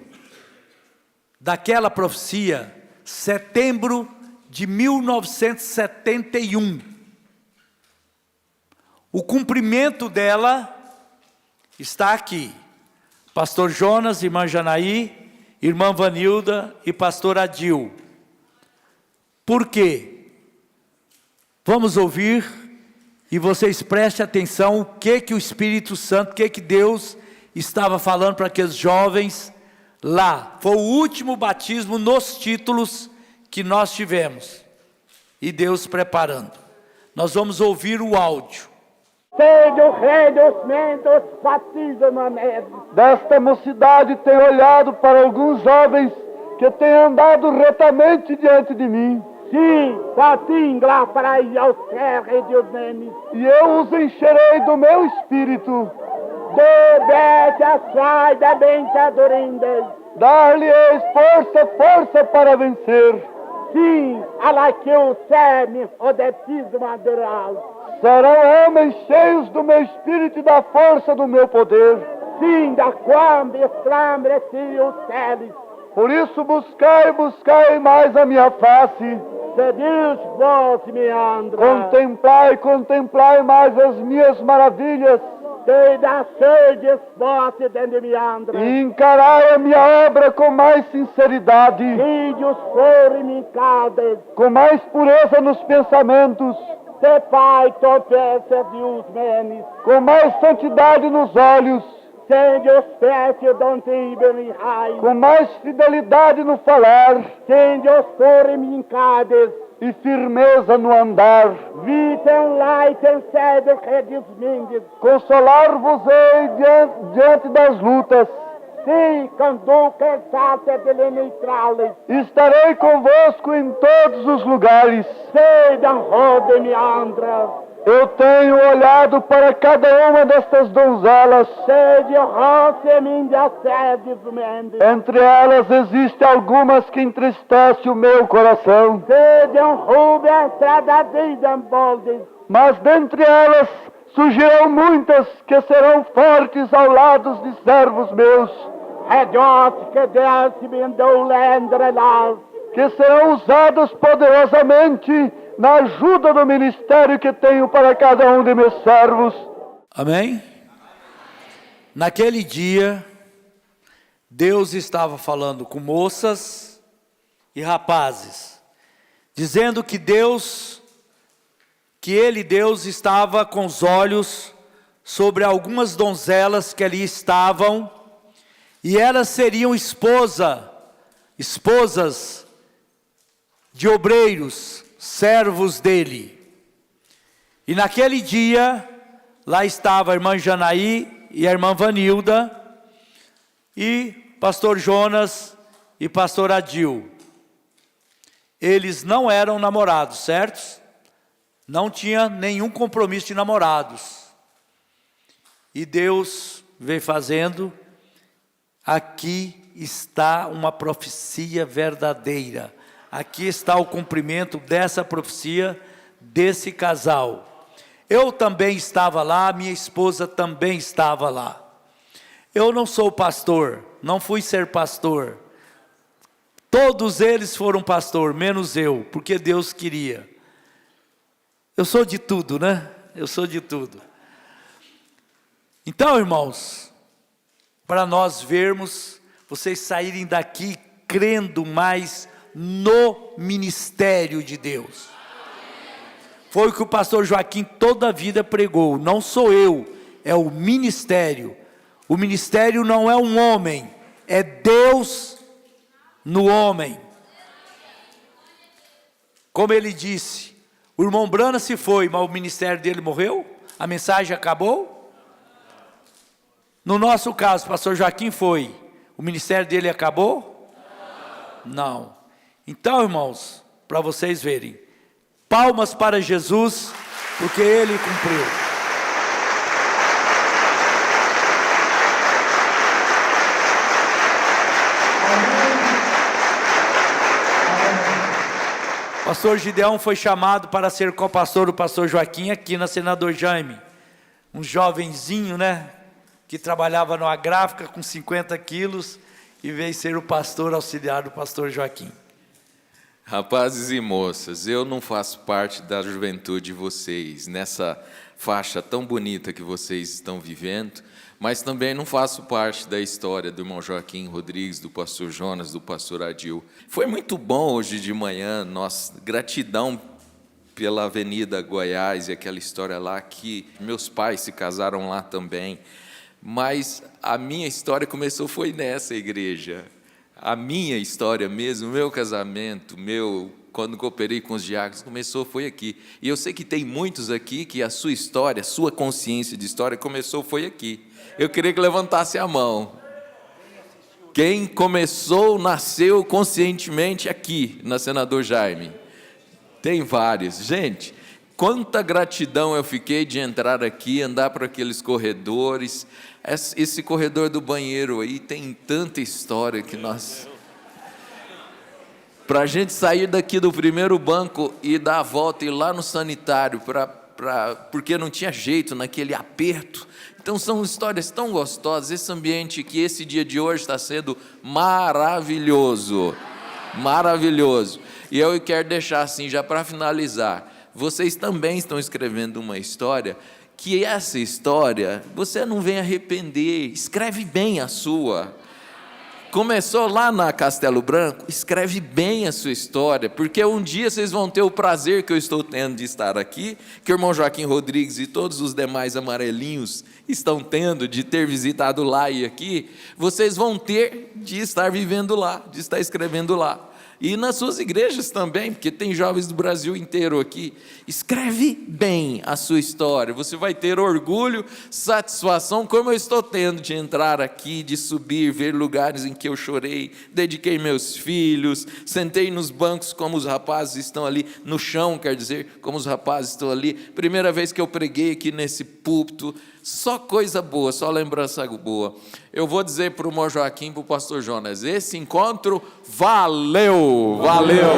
daquela profecia, setembro de 1971. O cumprimento dela está aqui. Pastor Jonas, irmã Janaí, irmã Vanilda e pastor Adil. Por quê? Vamos ouvir e vocês prestem atenção o que o Espírito Santo, o que Deus estava falando para aqueles jovens lá. Foi o último batismo nos títulos que nós tivemos. E Deus preparando. Nós vamos ouvir o áudio.
Seja o rei dos mentos, batiza-me.
Desta mocidade tenho olhado para alguns jovens que têm andado retamente diante de mim.
Sim, batingla para ao serre de os memes.
E eu os encherei do meu espírito.
Debete a saída bentadorindes.
Dar-lhe-eis força para vencer.
Sim, ala que o seme o deptizo maderal.
Serão homens cheios do meu espírito e da força do meu poder.
Sim, da quando esclarecem os céus.
Por isso buscai mais a minha face.
Se Deus vos me andra.
Contemplai mais as minhas maravilhas.
Se da sedes vos de me andra.
E encarai a minha obra com mais sinceridade.
Filhos forem
com mais pureza nos pensamentos.
Se Pai topece Deus menes.
Com mais santidade nos olhos.
Sem Deus pece donde raiz.
Com mais fidelidade no falar.
Sem Deus forem
e firmeza no andar.
Vitem leitem sede que desmindes.
Consolar-vos-ei diante das lutas.
Sim, conduca exata de neutrales.
Estarei convosco em todos os lugares.
Seja rode me andra.
Eu tenho olhado para cada uma destas donzelas. Entre elas existem algumas que entristecem o meu coração. Mas dentre elas surgirão muitas que serão fortes ao lado de servos meus, que serão usadas poderosamente na ajuda do ministério que tenho para cada um de meus servos.
Amém? Naquele dia, Deus estava falando com moças e rapazes, dizendo que Deus estava com os olhos sobre algumas donzelas que ali estavam, e elas seriam esposas de obreiros, servos dele. E naquele dia, lá estava a irmã Janaí e a irmã Vanilda, e pastor Jonas e pastor Adil. Eles não eram namorados, certo? Não tinha nenhum compromisso de namorados. E Deus veio fazendo, aqui está uma profecia verdadeira. Aqui está o cumprimento dessa profecia, desse casal. Eu também estava lá, minha esposa também estava lá. Eu não sou pastor, não fui ser pastor. Todos eles foram pastor, menos eu, porque Deus queria. Eu sou de tudo, né? Eu sou de tudo. Então, irmãos, para nós vermos, vocês saírem daqui crendo mais no ministério de Deus. Foi o que o pastor Joaquim toda a vida pregou. Não sou eu, é o ministério. O ministério não é um homem, é Deus no homem. Como ele disse, o irmão Brana se foi, mas o ministério dele morreu? A mensagem acabou? No nosso caso, o pastor Joaquim foi, o ministério dele acabou? Não. Então, irmãos, para vocês verem, palmas para Jesus, porque Ele cumpriu. Pastor Gideão foi chamado para ser co-pastor do pastor Joaquim aqui na Senador Jaime. Um jovenzinho, né, que trabalhava numa gráfica com 50 quilos e veio ser o pastor auxiliar do pastor Joaquim.
Rapazes e moças, eu não faço parte da juventude de vocês, nessa faixa tão bonita que vocês estão vivendo, mas também não faço parte da história do irmão Joaquim Rodrigues, do pastor Jonas, do pastor Adil. Foi muito bom hoje de manhã, gratidão pela Avenida Goiás e aquela história lá, que meus pais se casaram lá também, mas a minha história foi nessa igreja. A minha história mesmo, meu casamento, quando cooperei com os diáconos, foi aqui. E eu sei que tem muitos aqui que a sua história, sua consciência de história foi aqui. Eu queria que levantasse a mão. Quem começou, nasceu conscientemente aqui, na Senador Jaime. Tem vários. Gente, quanta gratidão eu fiquei de entrar aqui, andar por aqueles corredores. Esse corredor do banheiro aí tem tanta história que para a gente sair daqui do primeiro banco e dar a volta e ir lá no sanitário, porque não tinha jeito naquele aperto. Então são histórias tão gostosas, esse ambiente que esse dia de hoje está sendo maravilhoso, maravilhoso. E eu quero deixar assim, já para finalizar, vocês também estão escrevendo uma história, que essa história, você não vem arrepender, escreve bem a sua. Começou lá na Castelo Branco, escreve bem a sua história, porque um dia vocês vão ter o prazer que eu estou tendo de estar aqui, que o irmão Joaquim Rodrigues e todos os demais amarelinhos estão tendo, de ter visitado lá e aqui, vocês vão ter de estar vivendo lá, de estar escrevendo lá. E nas suas igrejas também, porque tem jovens do Brasil inteiro aqui. Escreve bem a sua história. Você vai ter orgulho, satisfação, como eu estou tendo de entrar aqui, de subir, ver lugares em que eu chorei, dediquei meus filhos, sentei nos bancos como os rapazes estão ali, no chão, quer dizer, como os rapazes estão ali. Primeira vez que eu preguei aqui nesse púlpito, só coisa boa, só lembrança boa. Eu vou dizer para o irmão Joaquim, para o pastor Jonas, esse encontro valeu, valeu.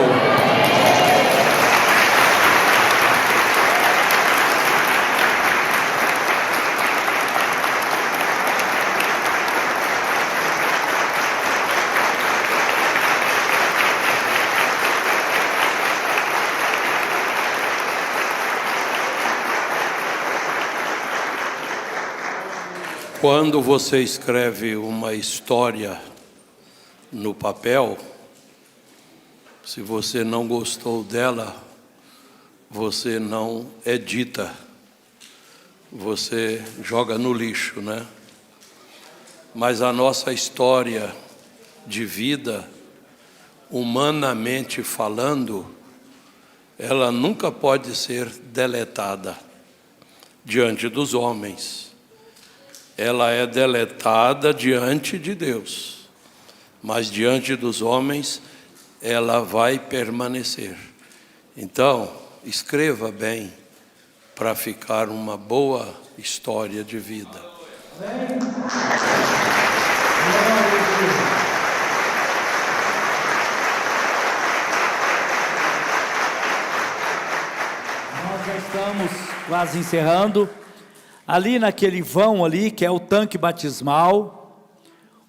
Quando você escreve uma história no papel, se você não gostou dela, você não edita, você joga no lixo, né? Mas a nossa história de vida, humanamente falando, ela nunca pode ser deletada diante dos homens. Ela é deletada diante de Deus, mas diante dos homens ela vai permanecer. Então, escreva bem para ficar uma boa história de vida.
Nós já estamos quase encerrando. Ali naquele vão ali, que é o tanque batismal,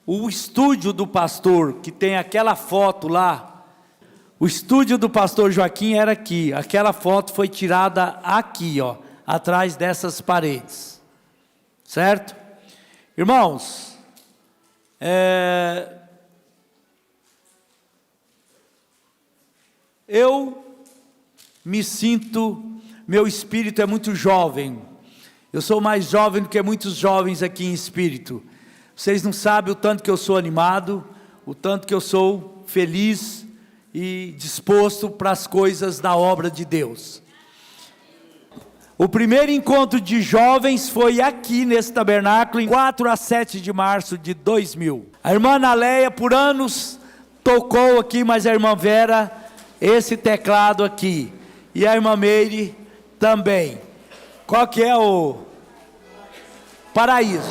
o estúdio do pastor, que tem aquela foto lá, o estúdio do pastor Joaquim era aqui, aquela foto foi tirada aqui, ó, atrás dessas paredes, certo? Irmãos, eu me sinto, meu espírito é muito jovem. Eu sou mais jovem do que muitos jovens aqui em espírito. Vocês não sabem o tanto que eu sou animado, o tanto que eu sou feliz e disposto para as coisas da obra de Deus. O primeiro encontro de jovens foi aqui nesse tabernáculo, em 4 a 7 de março de 2000. A irmã Naléia, por anos, tocou aqui, mas a irmã Vera, esse teclado aqui. E a irmã Meire também. Qual que é o paraíso?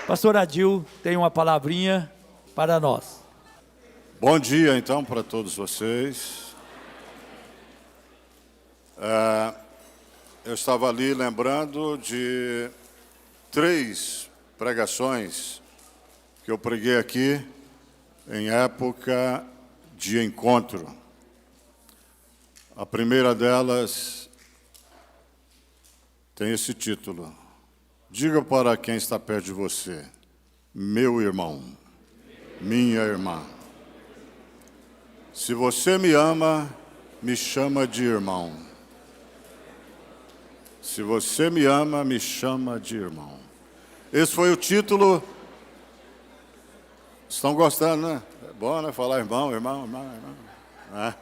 Pastor Adil tem uma palavrinha para nós.
Bom dia, então, para todos vocês. Eu estava ali lembrando de 3 pregações que eu preguei aqui em época de encontro. A primeira delas tem esse título: diga para quem está perto de você, meu irmão, minha irmã. Se você me ama, me chama de irmão. Se você me ama, me chama de irmão. Esse foi o título. Estão gostando, né? É bom, né? Falar irmão, irmão, irmão, irmão.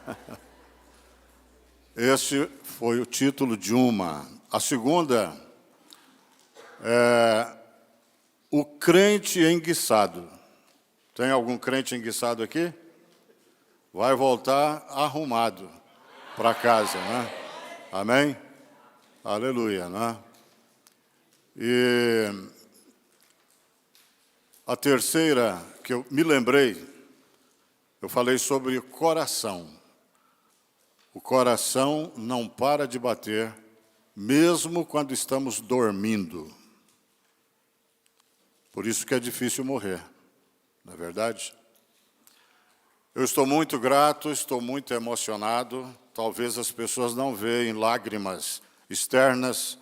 Esse foi o título de uma. A segunda é o crente enguiçado. Tem algum crente enguiçado aqui? Vai voltar arrumado para casa, né? Amém? Aleluia, né? E a terceira que eu me lembrei, eu falei sobre o coração. O coração não para de bater, mesmo quando estamos dormindo. Por isso que é difícil morrer, não é verdade? Eu estou muito grato, estou muito emocionado. Talvez as pessoas não veem lágrimas externas,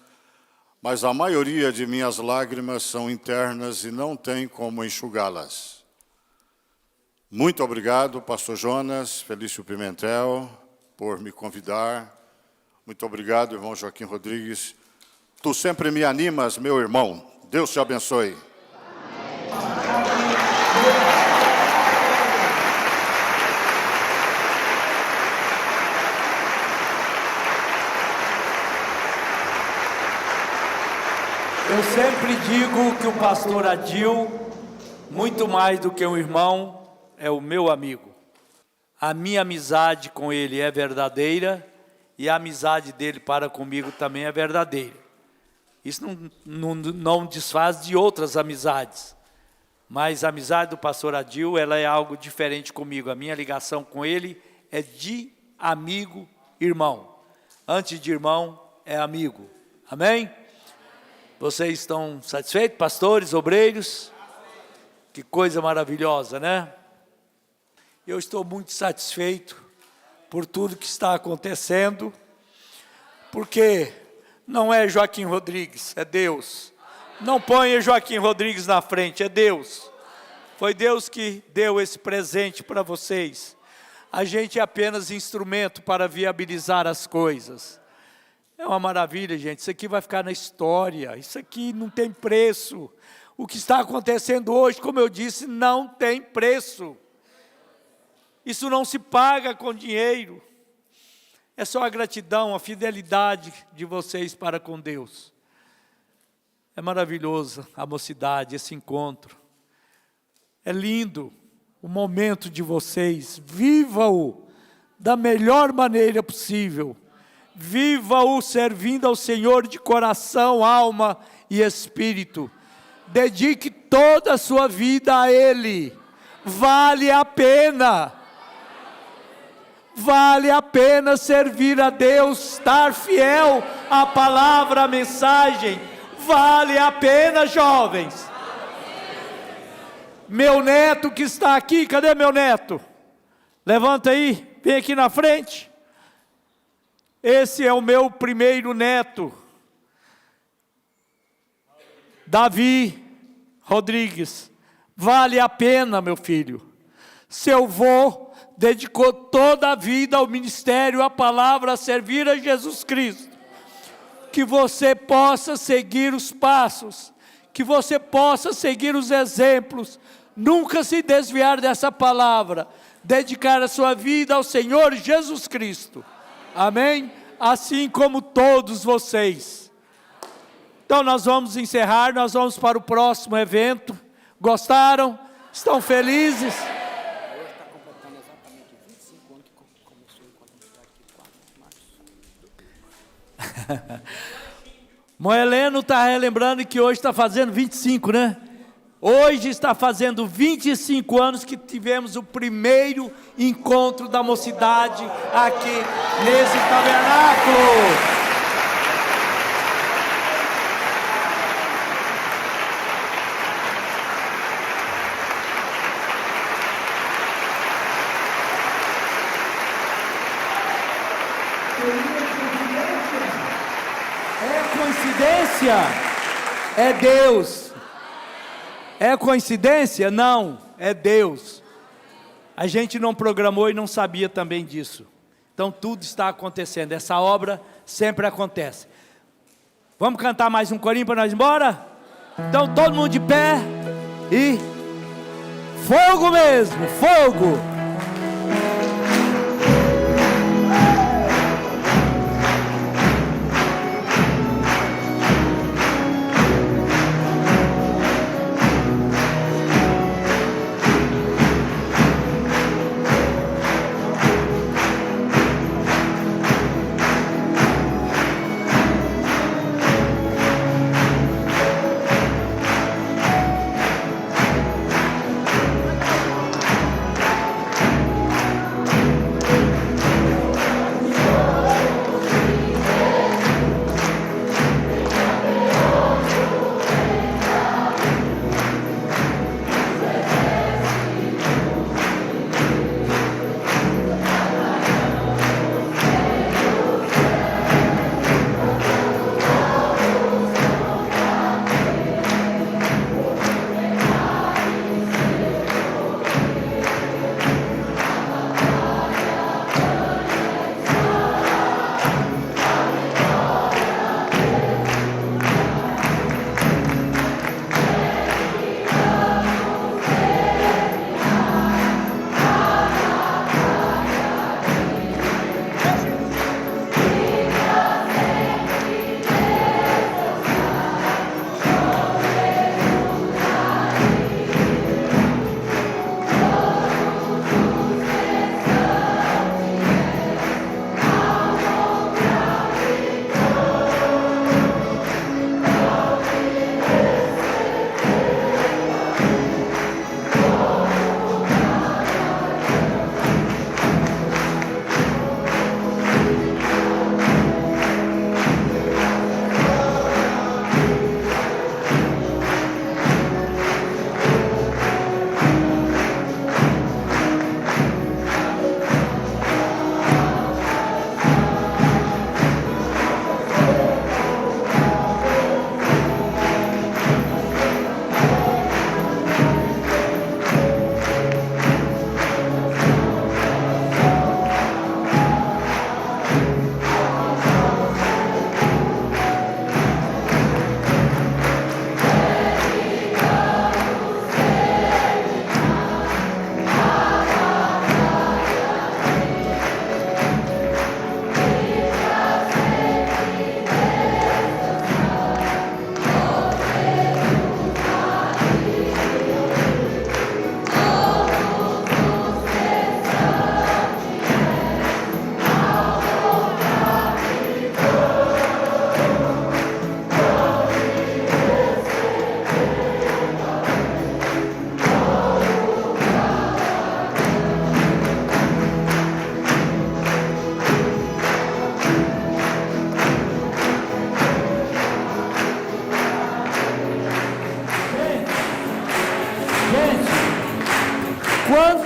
mas a maioria de minhas lágrimas são internas e não tem como enxugá-las. Muito obrigado, pastor Jonas, Felício Pimentel, por me convidar. Muito obrigado, irmão Joaquim Rodrigues. Tu sempre me animas, meu irmão. Deus te abençoe.
Eu sempre digo que o pastor Adil, muito mais do que um irmão, é o meu amigo. A minha amizade com ele é verdadeira e a amizade dele para comigo também é verdadeira. Isso não desfaz de outras amizades. Mas a amizade do pastor Adil, ela é algo diferente comigo. A minha ligação com ele é de amigo, irmão. Antes de irmão, é amigo. Amém? Vocês estão satisfeitos, pastores, obreiros? Que coisa maravilhosa, né? Eu estou muito satisfeito por tudo que está acontecendo, porque não é Joaquim Rodrigues, é Deus. Não ponha Joaquim Rodrigues na frente, é Deus. Foi Deus que deu esse presente para vocês. A gente é apenas instrumento para viabilizar as coisas. É uma maravilha, gente. Isso aqui vai ficar na história. Isso aqui não tem preço. O que está acontecendo hoje, como eu disse, não tem preço. Isso não se paga com dinheiro. É só a gratidão, a fidelidade de vocês para com Deus. É maravilhoso a mocidade, esse encontro. É lindo o momento de vocês. Viva-o da melhor maneira possível. Viva-o servindo ao Senhor de coração, alma e espírito. Dedique toda a sua vida a Ele. Vale a pena. Vale a pena servir a Deus, estar fiel à palavra, à mensagem. Vale a pena, jovens. Meu neto que está aqui, cadê meu neto? Levanta aí, vem aqui na frente. Esse é o meu primeiro neto, Davi Rodrigues. Vale a pena, meu filho. Seu vô dedicou toda a vida ao ministério, à palavra, a servir a Jesus Cristo. Que você possa seguir os passos, que você possa seguir os exemplos, nunca se desviar dessa palavra, dedicar a sua vida ao Senhor Jesus Cristo. Amém? Assim como todos vocês. Então nós vamos encerrar, nós vamos para o próximo evento. Gostaram? Estão felizes? Moeleno está relembrando que hoje está fazendo 25, né? Hoje está fazendo 25 anos que tivemos o primeiro encontro da mocidade aqui nesse tabernáculo. É coincidência? É Deus. É coincidência? Não, é Deus. A gente não programou e não sabia também disso. Então tudo está acontecendo, essa obra sempre acontece. Vamos cantar mais um corinho para nós ir embora? Então todo mundo de pé e fogo mesmo, fogo!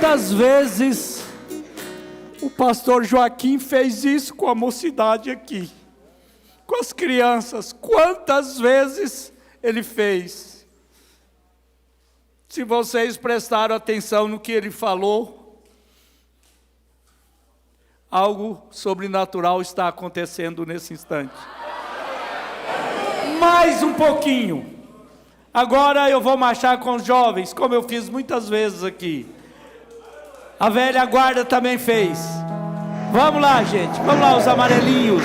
Quantas vezes o pastor Joaquim fez isso com a mocidade aqui, com as crianças? Quantas vezes ele fez? Se vocês prestaram atenção no que ele falou, algo sobrenatural está acontecendo nesse instante. Mais um pouquinho. Agora eu vou marchar com os jovens, como eu fiz muitas vezes aqui. A velha guarda também fez. Vamos lá, gente. Vamos lá, os amarelinhos.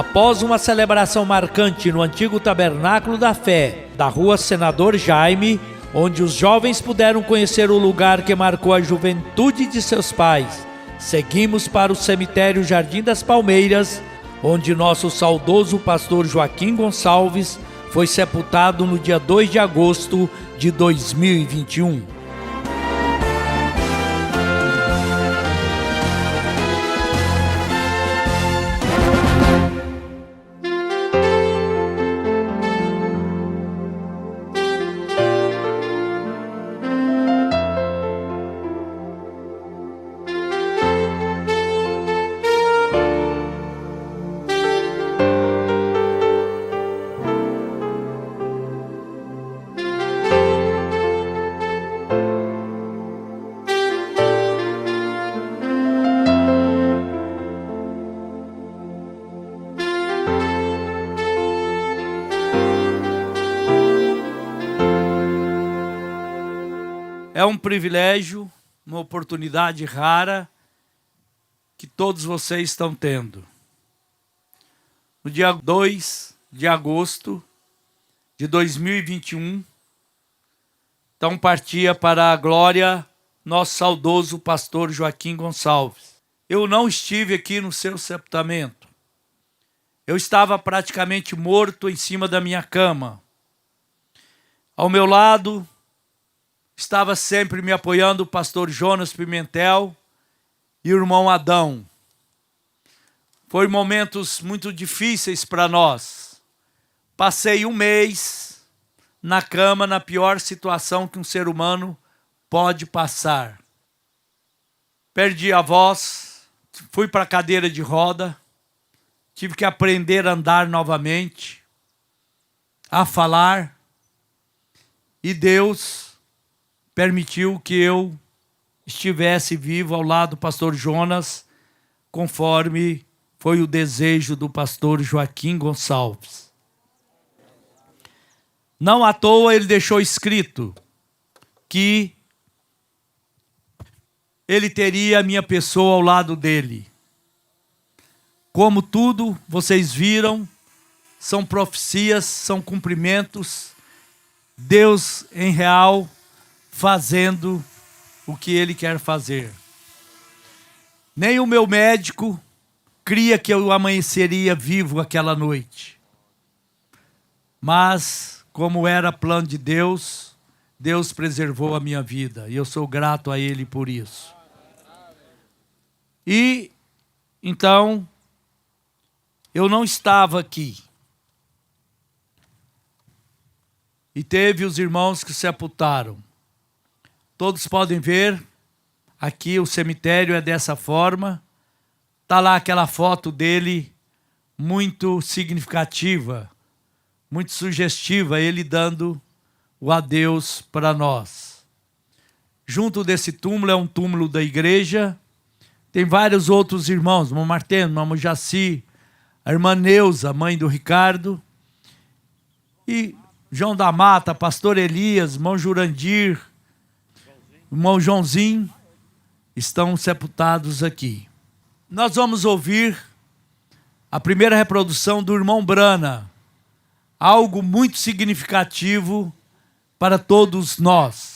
Após uma celebração marcante no antigo Tabernáculo da Fé, da Rua Senador Jaime, onde os jovens puderam conhecer o lugar que marcou a juventude de seus pais, seguimos para o cemitério Jardim das Palmeiras, onde nosso saudoso pastor Joaquim Gonçalves foi sepultado no dia 2 de agosto de 2021. É um privilégio, uma oportunidade rara que todos vocês estão tendo. No dia 2 de agosto de 2021, então partia para a glória nosso saudoso pastor Joaquim Gonçalves. Eu não estive aqui no seu sepultamento. Eu estava praticamente morto em cima da minha cama. Ao meu lado estava sempre me apoiando o pastor Jonas Pimentel e o irmão Adão. Foi momentos muito difíceis para nós. Passei um mês na cama, na pior situação que um ser humano pode passar. Perdi a voz, fui para a cadeira de roda, tive que aprender a andar novamente, a falar, e Deus permitiu que eu estivesse vivo ao lado do pastor Jonas, conforme foi o desejo do pastor Joaquim Gonçalves. Não à toa ele deixou escrito que ele teria a minha pessoa ao lado dele. Como tudo vocês viram, são profecias, são cumprimentos, Deus em real fazendo o que Ele quer fazer. Nem o meu médico cria que eu amanheceria vivo aquela noite. Mas, como era plano de Deus, Deus preservou a minha vida. E eu sou grato a Ele por isso. E, então, eu não estava aqui. E teve os irmãos que sepultaram. Todos podem ver, aqui o cemitério é dessa forma. Está lá aquela foto dele, muito significativa, muito sugestiva, ele dando o adeus para nós. Junto desse túmulo é um túmulo da igreja. Tem vários outros irmãos, irmão Marteno, irmão Jaci, a irmã Neuza, mãe do Ricardo, e João da Mata, pastor Elias, irmão Jurandir, irmão Joãozinho, estão sepultados aqui. Nós vamos ouvir a primeira reprodução do irmão Brana, algo muito significativo para todos nós.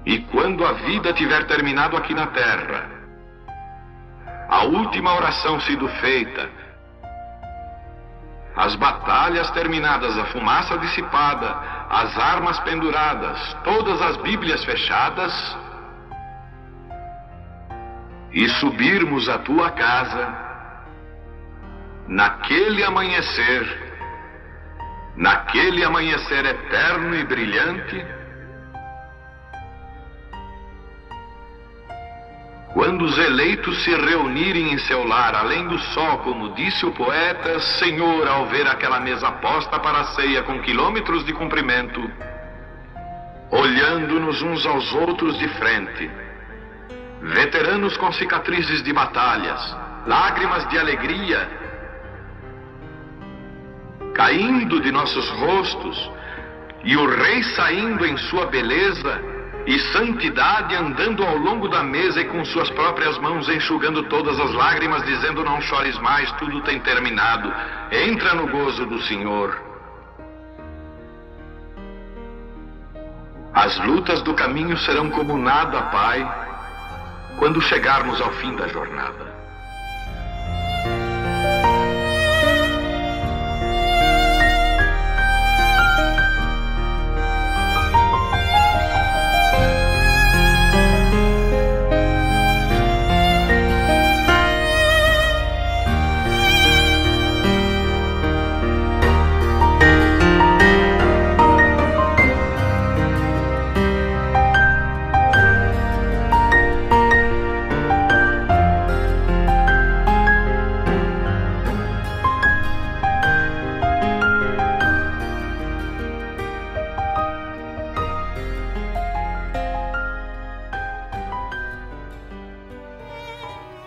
E quando a vida tiver terminado aqui na terra, a última oração sido feita, as batalhas terminadas, a fumaça dissipada, as armas penduradas, todas as Bíblias fechadas, e subirmos à tua casa, naquele amanhecer eterno e brilhante, quando os eleitos se reunirem em seu lar, além do sol, como disse o poeta, Senhor, ao ver aquela mesa posta para a ceia com quilômetros de comprimento, olhando-nos uns aos outros de frente, veteranos com cicatrizes de batalhas, lágrimas de alegria, caindo de nossos rostos, e o Rei saindo em sua beleza e santidade, andando ao longo da mesa e com suas próprias mãos enxugando todas as lágrimas, dizendo: não chores mais, tudo tem terminado, entra no gozo do Senhor. As lutas do caminho serão como nada, Pai, quando chegarmos ao fim da jornada.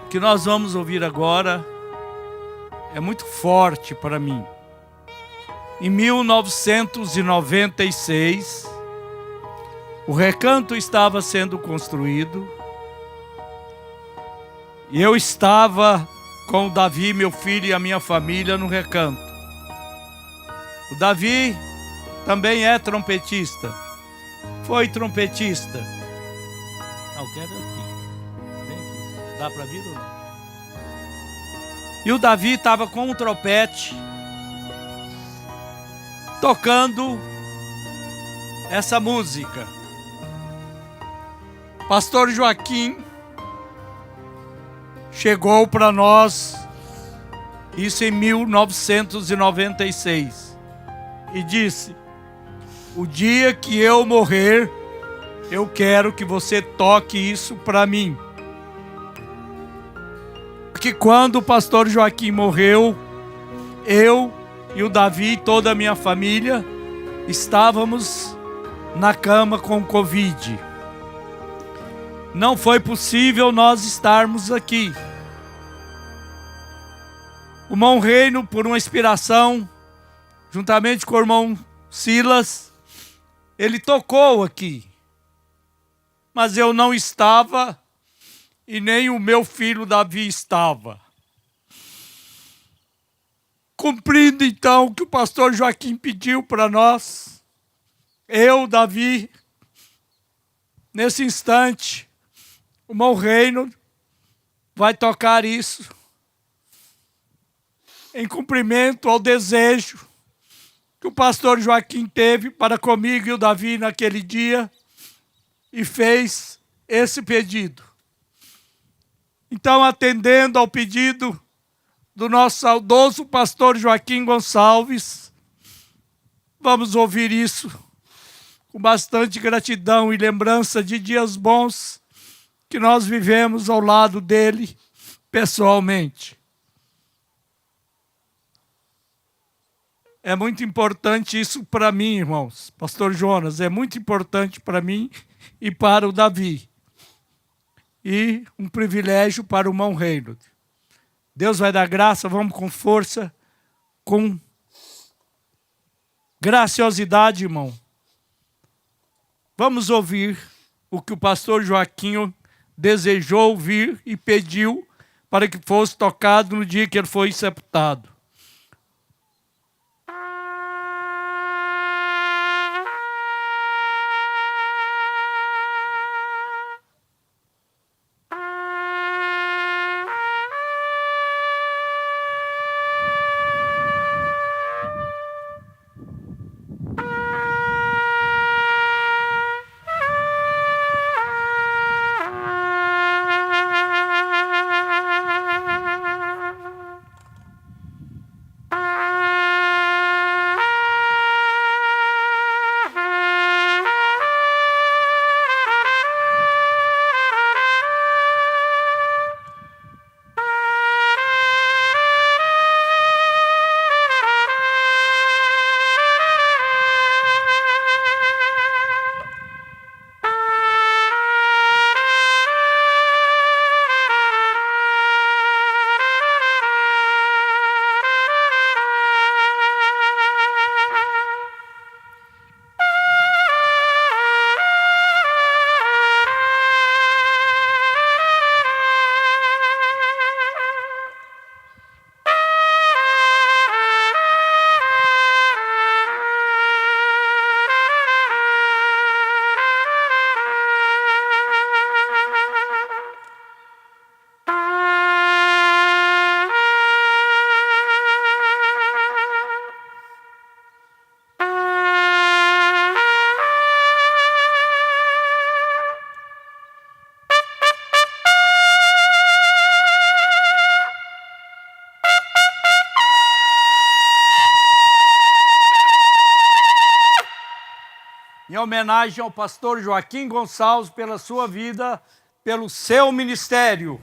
O que nós vamos ouvir agora é muito forte para mim. Em 1996, o recanto estava sendo construído e eu estava com o Davi, meu filho, e a minha família no recanto. O Davi também é trompetista, foi trompetista. Não, quero aqui. Vem aqui. Dá para vir ou não? E o Davi estava com um trompete, tocando essa música. Pastor Joaquim chegou para nós, isso em 1996, e disse: o dia que eu morrer, eu quero que você toque isso para mim. Porque quando o pastor Joaquim morreu, eu e o Davi e toda a minha família estávamos na cama com Covid. Não foi possível nós estarmos aqui. O irmão Reino, por uma inspiração, juntamente com o irmão Silas, ele tocou aqui. Mas eu não estava e nem o meu filho Davi estava. Cumprindo então o que o pastor Joaquim pediu para nós, eu, Davi, nesse instante, o irmão Reino vai tocar isso em cumprimento ao desejo que o pastor Joaquim teve para comigo e o Davi naquele dia e fez esse pedido. Então, atendendo ao pedido do nosso saudoso pastor Joaquim Gonçalves, vamos ouvir isso com bastante gratidão e lembrança de dias bons que nós vivemos ao lado dele pessoalmente. É muito importante isso para mim, irmãos. Pastor Jonas, é muito importante para mim e para o Davi. E um privilégio para o irmão Reino. Deus vai dar graça, vamos com força, com graciosidade, irmão. Vamos ouvir o que o pastor Joaquim desejou ouvir e pediu para que fosse tocado no dia que ele foi sepultado. em homenagem ao pastor Joaquim Gonçalves pela sua vida, pelo seu ministério.